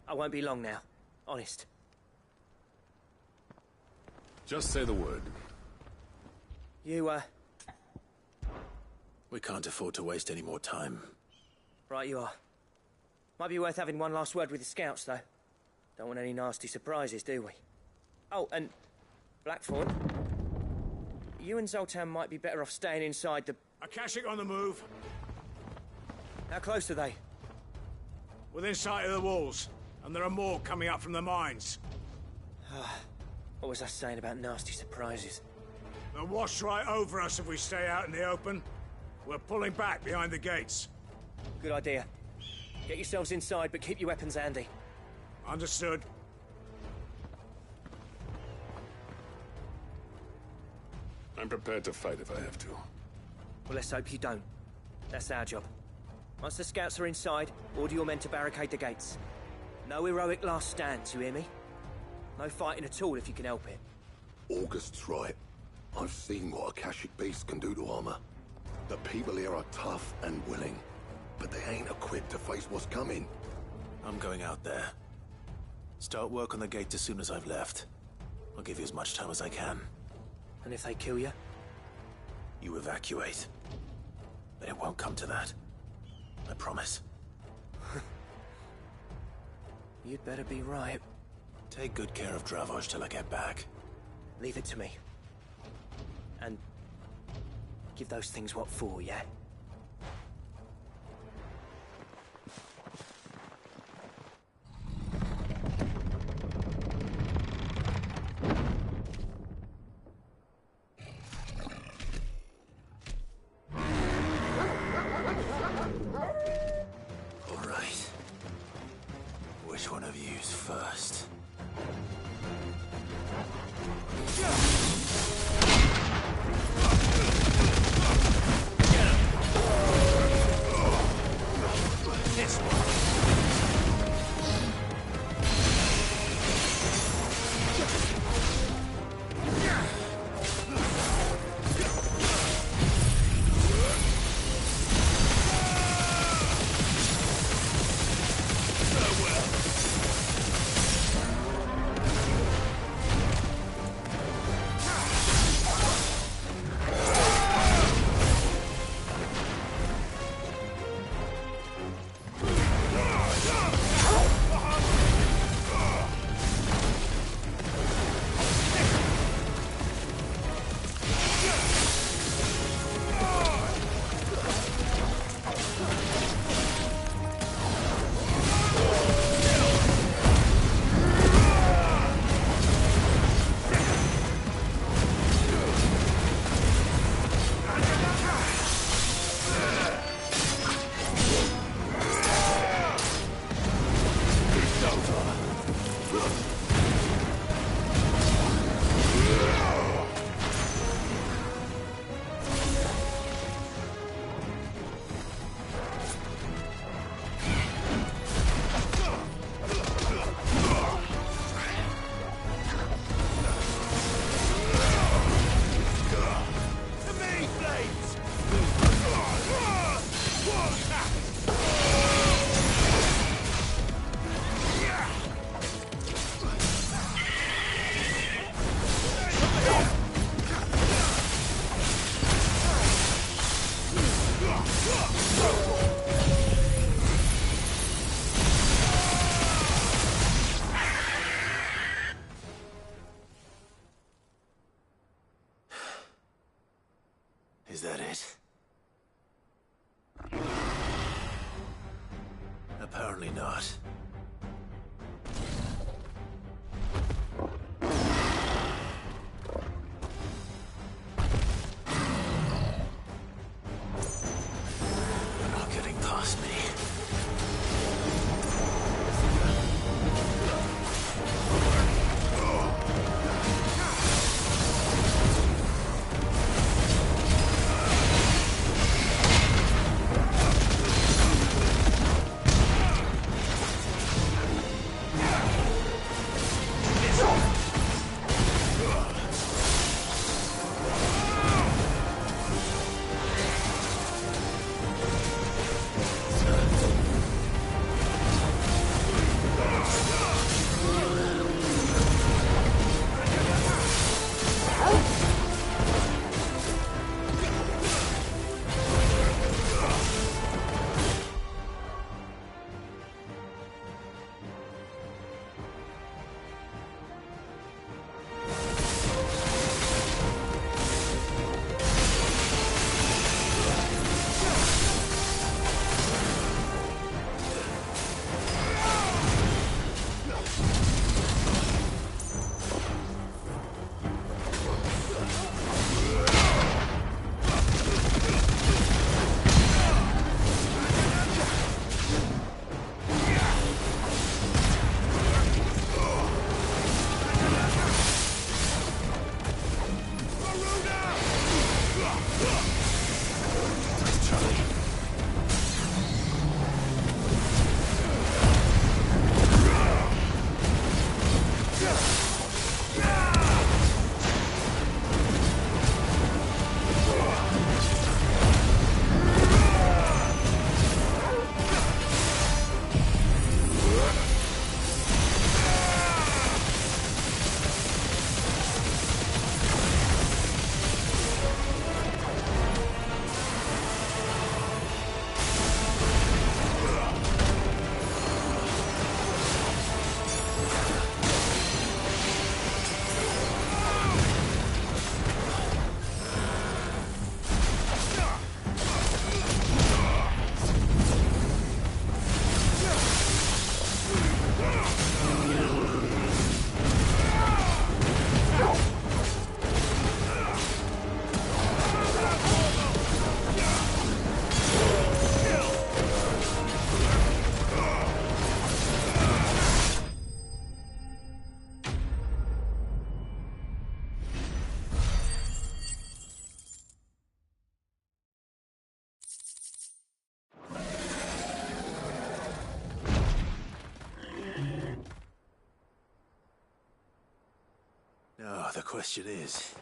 I won't be long now, honest. Just say the word. You, We can't afford to waste any more time. Right you are. Might be worth having one last word with the scouts, though. Don't want any nasty surprises, do we? Oh, and Blackthorn, you and Zoltan might be better off staying inside the... Akashic on the move. How close are they? Within sight of the walls, and there are more coming up from the mines. What was I saying about nasty surprises? They'll wash right over us if we stay out in the open. We're pulling back behind the gates. Good idea. Get yourselves inside, but keep your weapons handy. Understood. I'm prepared to fight if I have to. Well, let's hope you don't. That's our job. Once the scouts are inside, order your men to barricade the gates. No heroic last stands, you hear me? No fighting at all if you can help it. August's right. I've seen what Akashic beasts can do to armor. The people here are tough and willing, but they ain't equipped to face what's coming. I'm going out there. Start work on the gate as soon as I've left. I'll give you as much time as I can. And if they kill you? You evacuate. But it won't come to that. I promise. You'd better be right. Take good care of Dravoj till I get back. Leave it to me. And give those things what for, yeah? All right. Which one of you's first? This Is that it? Apparently not. You're not getting past me. question is,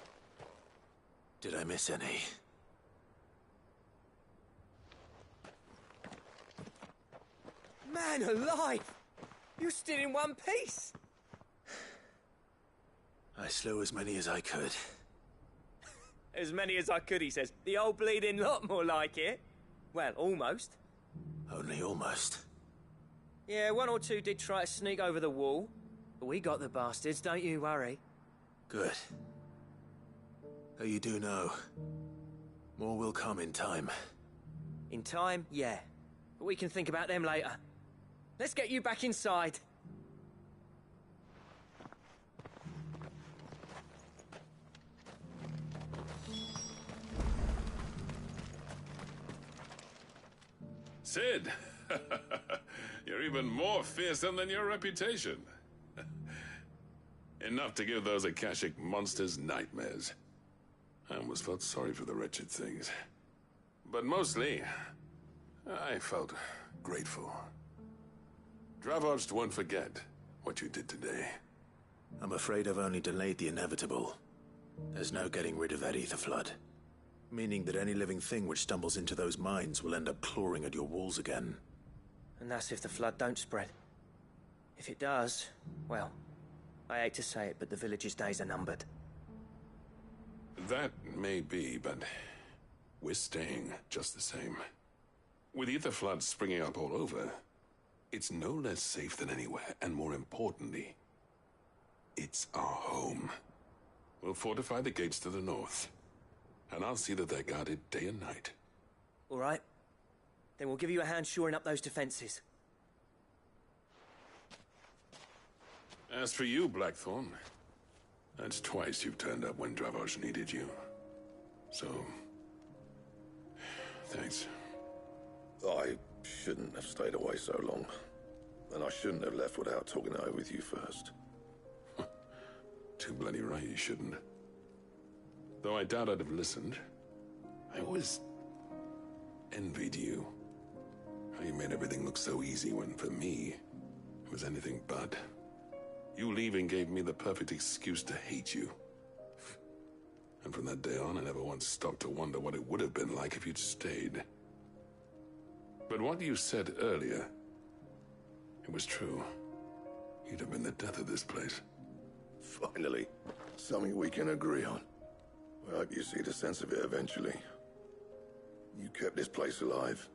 did I miss any? Man alive! You're still in one piece! I slew as many as I could. As many as I could, he says. The old bleeding lot, more like it. Well, almost. Only almost. Yeah, one or two did try to sneak over the wall. But we got the bastards, don't you worry. Good. Though you do know, more will come in time. In time, yeah. But we can think about them later. Let's get you back inside. Sid! You're even more fearsome than your reputation. Enough to give those Akashic monsters nightmares. I almost felt sorry for the wretched things. But mostly, I felt grateful. Dravost won't forget what you did today. I'm afraid I've only delayed the inevitable. There's no getting rid of that ether flood. Meaning that any living thing which stumbles into those mines will end up clawing at your walls again. And that's if the flood don't spread. If it does, well, I hate to say it, but the village's days are numbered. That may be, but we're staying just the same. With ether floods springing up all over, it's no less safe than anywhere, and more importantly, it's our home. We'll fortify the gates to the north, and I'll see that they're guarded day and night. All right. Then we'll give you a hand shoring up those defenses. As for you, Blackthorn, that's twice you've turned up when Dravosh needed you. So, thanks. I shouldn't have stayed away so long. And I shouldn't have left without talking it over with you first. Too bloody right you shouldn't. Though I doubt I'd have listened. I always envied you. How you made everything look so easy when, for me, it was anything but. You leaving gave me the perfect excuse to hate you. And from that day on, I never once stopped to wonder what it would have been like if you'd stayed. But what you said earlier, it was true. You'd have been the death of this place. Finally, something we can agree on. I hope you see the sense of it eventually. You kept this place alive.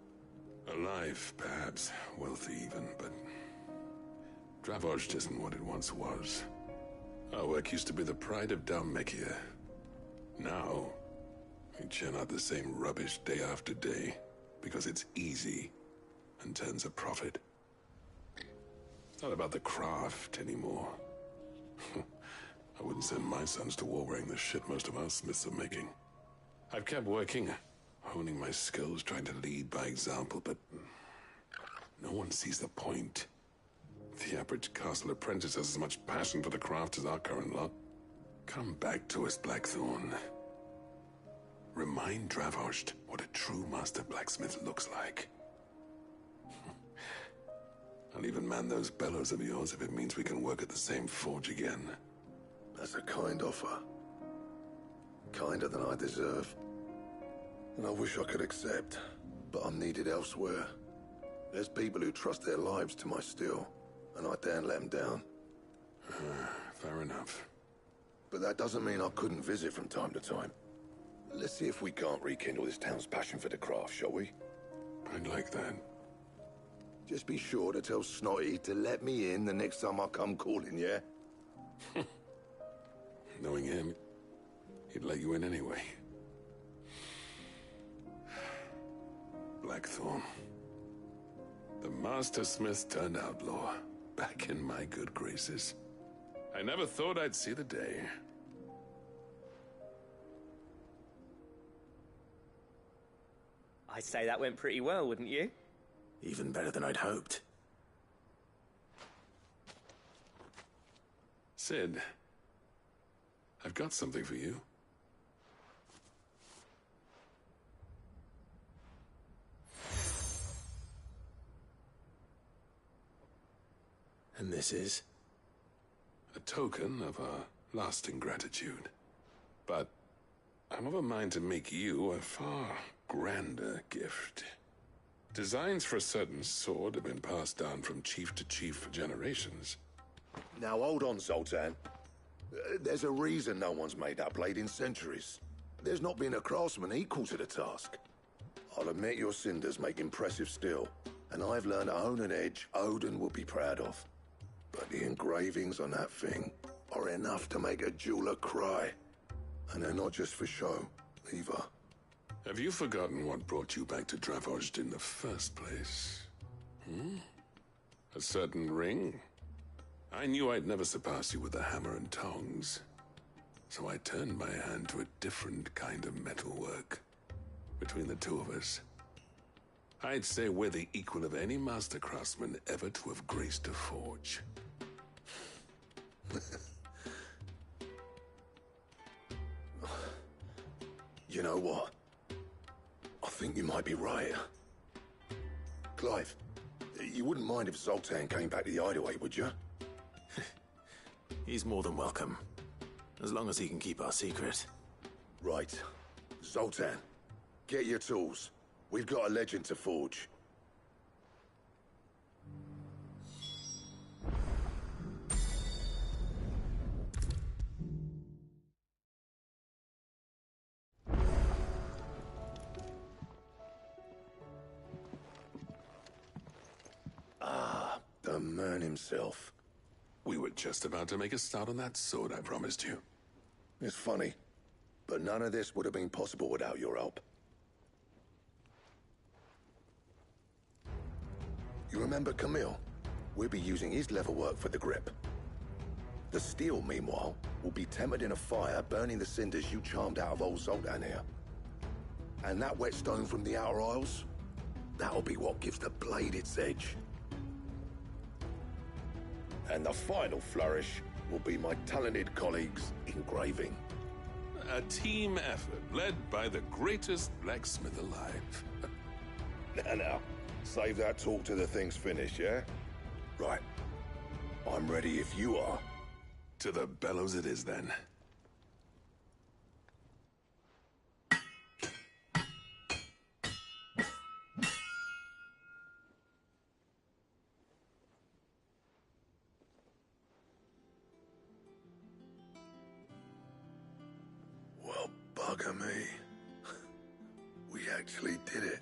Alive, perhaps. Wealthy even, but Dravosh isn't what it once was. Our work used to be the pride of Dalmekia. Now, we churn out the same rubbish day after day because it's easy and turns a profit. It's not about the craft anymore. I wouldn't send my sons to war wearing the shit most of our smiths are making. I've kept working, honing my skills, trying to lead by example, but no one sees the point. The average castle apprentice has as much passion for the craft as our current lot. Come back to us, Blackthorn. Remind Dravosh what a true master blacksmith looks like. I'll even man those bellows of yours if it means we can work at the same forge again. That's a kind offer. Kinder than I deserve. And I wish I could accept, but I'm needed elsewhere. There's people who trust their lives to my steel, and I daren't let them down. Fair enough. But that doesn't mean I couldn't visit from time to time. Let's see if we can't rekindle this town's passion for the craft, shall we? I'd like that. Just be sure to tell Snotty to let me in the next time I come calling, yeah? Knowing him, he'd let you in anyway. Blackthorn. The Master Smith turned outlaw, back in my good graces. I never thought I'd see the day. I'd say that went pretty well, wouldn't you? Even better than I'd hoped. Sid, I've got something for you. And this is? A token of our lasting gratitude. But I'm of a mind to make you a far grander gift. Designs for a certain sword have been passed down from chief to chief for generations. Now hold on, Zoltan. There's a reason no one's made that blade in centuries. There's not been a craftsman equal to the task. I'll admit your cinders make impressive steel, and I've learned to own an edge Odin will be proud of. But the engravings on that thing are enough to make a jeweler cry. And they're not just for show, either. Have you forgotten what brought you back to Dravozd in the first place? A certain ring? I knew I'd never surpass you with a hammer and tongs. So I turned my hand to a different kind of metalwork. Between the two of us, I'd say we're the equal of any master craftsman ever to have graced a forge. You know what? I think you might be right. Clive, you wouldn't mind if Zoltan came back to the Hideaway, would you? He's more than welcome. As long as he can keep our secret. Right. Zoltan, get your tools. We've got a legend to forge. The man himself. We were just about to make a start on that sword I promised you. It's funny, but none of this would have been possible without your help. You remember Camille? We'll be using his leatherwork for the grip. The steel, meanwhile, will be tempered in a fire, burning the cinders you charmed out of old Zoltan here. And that whetstone from the Outer Isles, that'll be what gives the blade its edge. And the final flourish will be my talented colleagues' engraving. A team effort led by the greatest blacksmith alive. Now, save that talk till the thing's finished, yeah? Right. I'm ready if you are. To the bellows it is, then. Well, bugger me. We actually did it.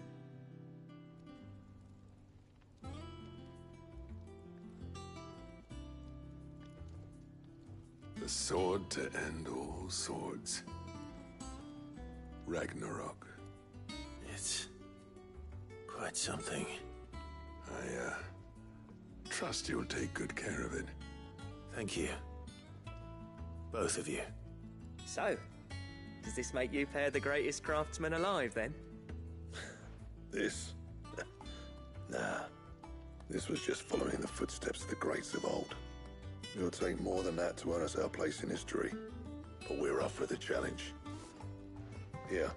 The sword to end all swords. Ragnarok. It's quite something. I trust you'll take good care of it. Thank you. Both of you. So, does this make you pair the greatest craftsmen alive, then? This? Nah. This was just following the footsteps of the greats of old. It'll take more than that to earn us our place in history. But we're up for the challenge. Here.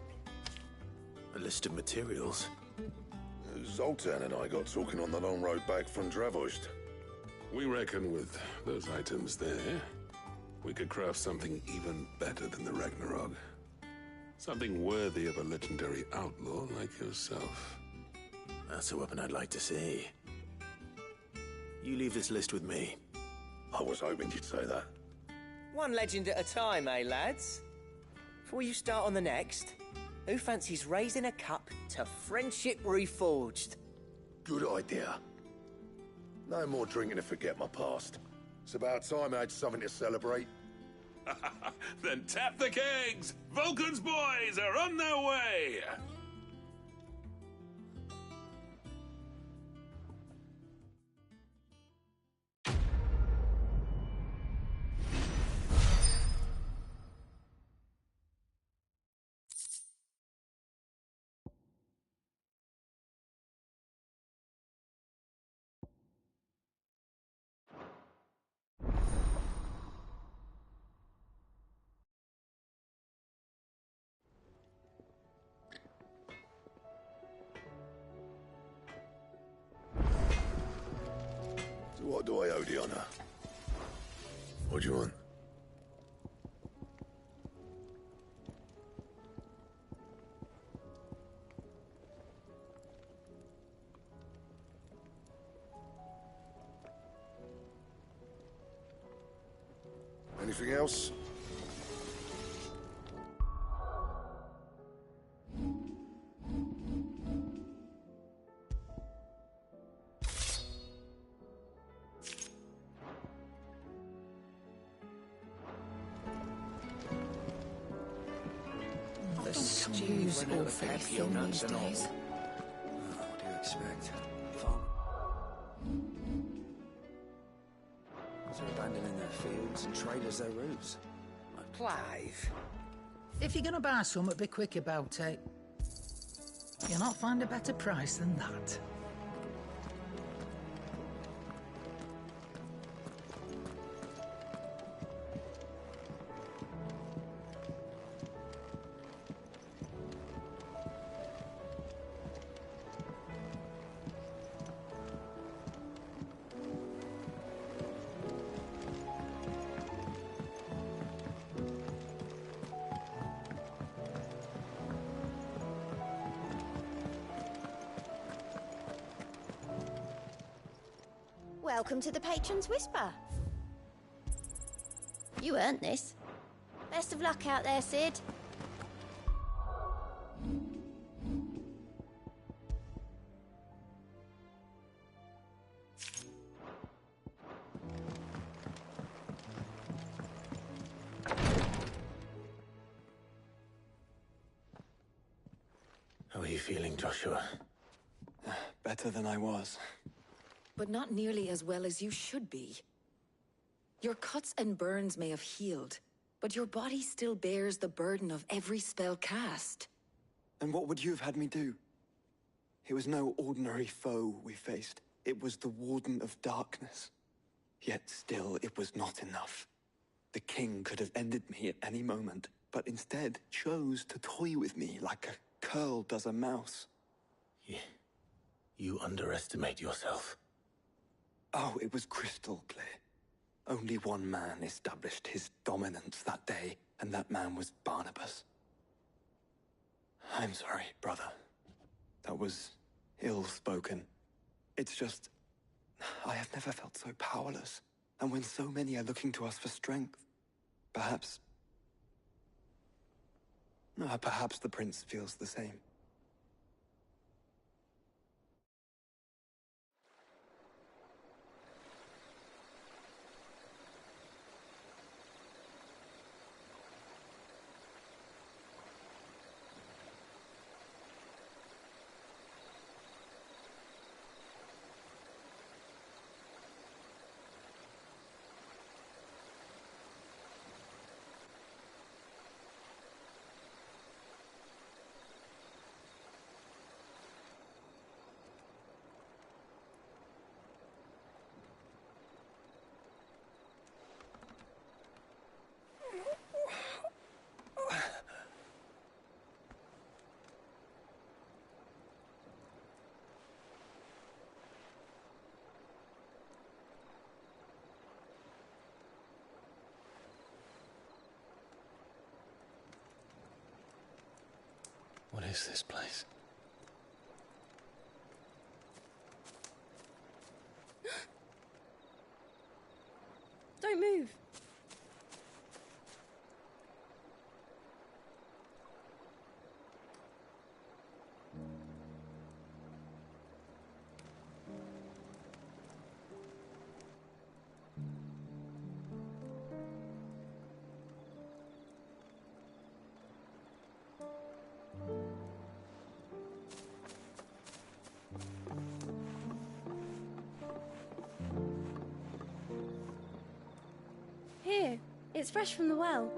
A list of materials. Zoltan and I got talking on the long road back from Dravozd. We reckon with those items there, we could craft something even better than the Ragnarok. Something worthy of a legendary outlaw like yourself. That's a weapon I'd like to see. You leave this list with me. I was hoping you'd say that. One legend at a time, eh, lads? Before you start on the next, who fancies raising a cup to friendship reforged? Good idea. No more drinking to forget my past. It's about time I had something to celebrate. Then tap the kegs! Vulcan's boys are on their way! So what do I owe the honor? What do you want? Anything else? The stew's awfully thin these days. What do you expect? They're abandoning their fields and traders their roofs. Clive, if you're gonna buy something, be quick about it. You'll not find a better price than that. Welcome to the Patron's Whisper. You earned this. Best of luck out there, Sid. How are you feeling, Joshua? Better than I was. But not nearly as well as you should be. Your cuts and burns may have healed, but your body still bears the burden of every spell cast. And what would you have had me do? It was no ordinary foe we faced. It was the Warden of Darkness. Yet still, it was not enough. The king could have ended me at any moment, but instead chose to toy with me like a curl does a mouse. You underestimate yourself. Oh, it was crystal clear. Only one man established his dominance that day, and that man was Barnabas. I'm sorry, brother. That was ill-spoken. It's just, I have never felt so powerless. And when so many are looking to us for strength, perhaps the prince feels the same. What is this place? Don't move. Here, it's fresh from the well.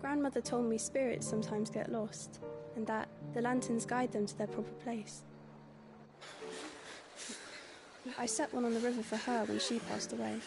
Grandmother told me spirits sometimes get lost, and that the lanterns guide them to their proper place. I set one on the river for her when she passed away.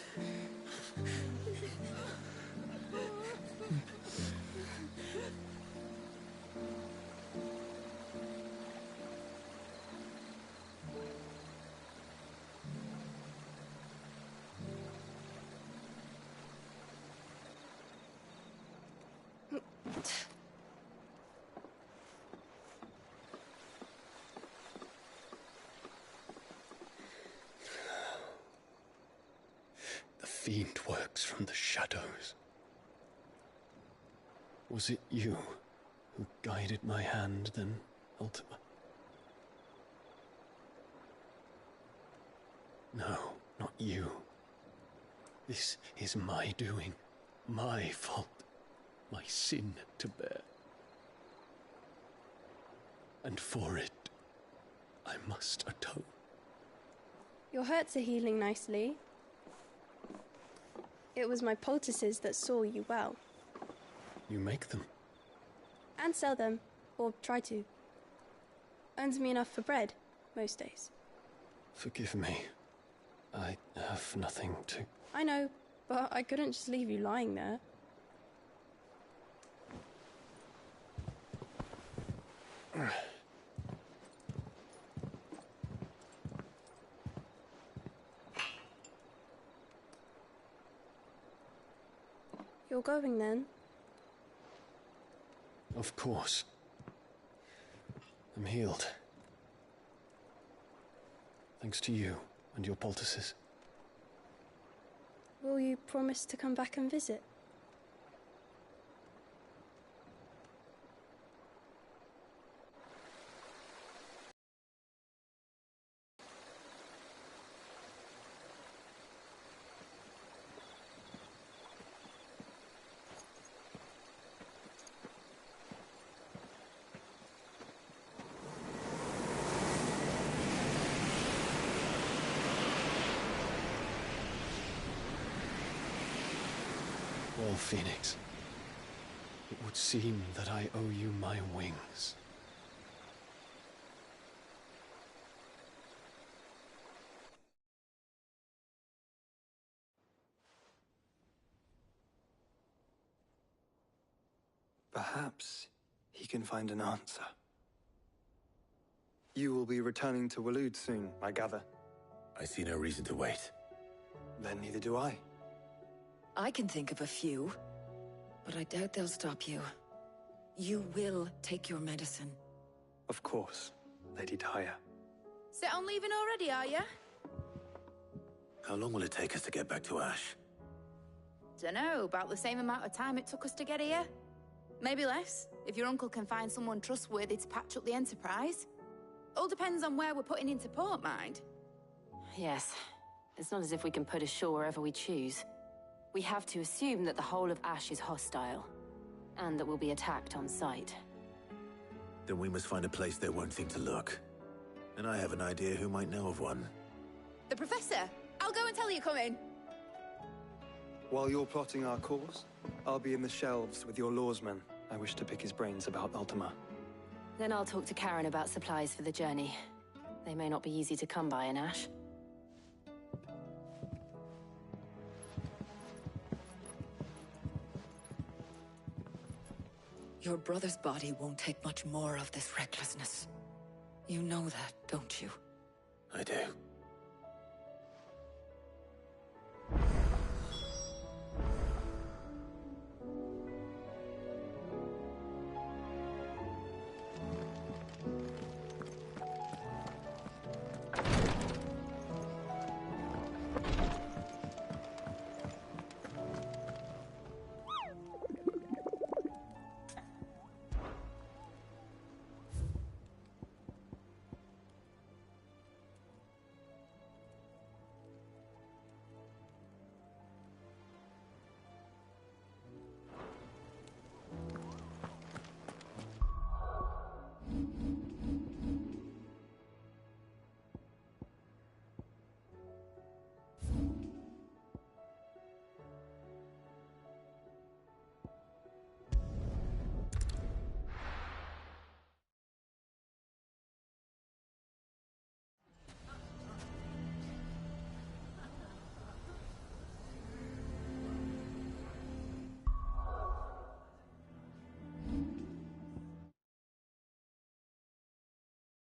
The fiend works from the shadows. Was it you who guided my hand then, Ultima? No, not you. This is my doing, my fault, my sin to bear. And for it, I must atone. Your hurts are healing nicely. It was my poultices that saw you well. You make them? And sell them, or try to. Earns me enough for bread, most days. Forgive me. I have nothing to... I know, but I couldn't just leave you lying there. You're going then? Of course. I'm healed. Thanks to you and your poultices. Will you promise to come back and visit? Well, Phoenix, it would seem that I owe you my wings. Perhaps he can find an answer. You will be returning to Waloed soon, I gather. I see no reason to wait. Then neither do I. I can think of a few, but I doubt they'll stop you. You will take your medicine. Of course, Lady Daya. Set on leaving already, are you? How long will it take us to get back to Ash? Dunno, about the same amount of time it took us to get here. Maybe less, if your uncle can find someone trustworthy to patch up the Enterprise. All depends on where we're putting into port, mind. Yes. It's not as if we can put ashore wherever we choose. We have to assume that the whole of Ash is hostile, and that we'll be attacked on sight. Then we must find a place they won't think to look. And I have an idea who might know of one. The Professor! I'll go and tell you come in. While you're plotting our course, I'll be in the shelves with your lawsman. I wish to pick his brains about Ultima. Then I'll talk to Karen about supplies for the journey. They may not be easy to come by in Ash. Your brother's body won't take much more of this recklessness. You know that, don't you? I do.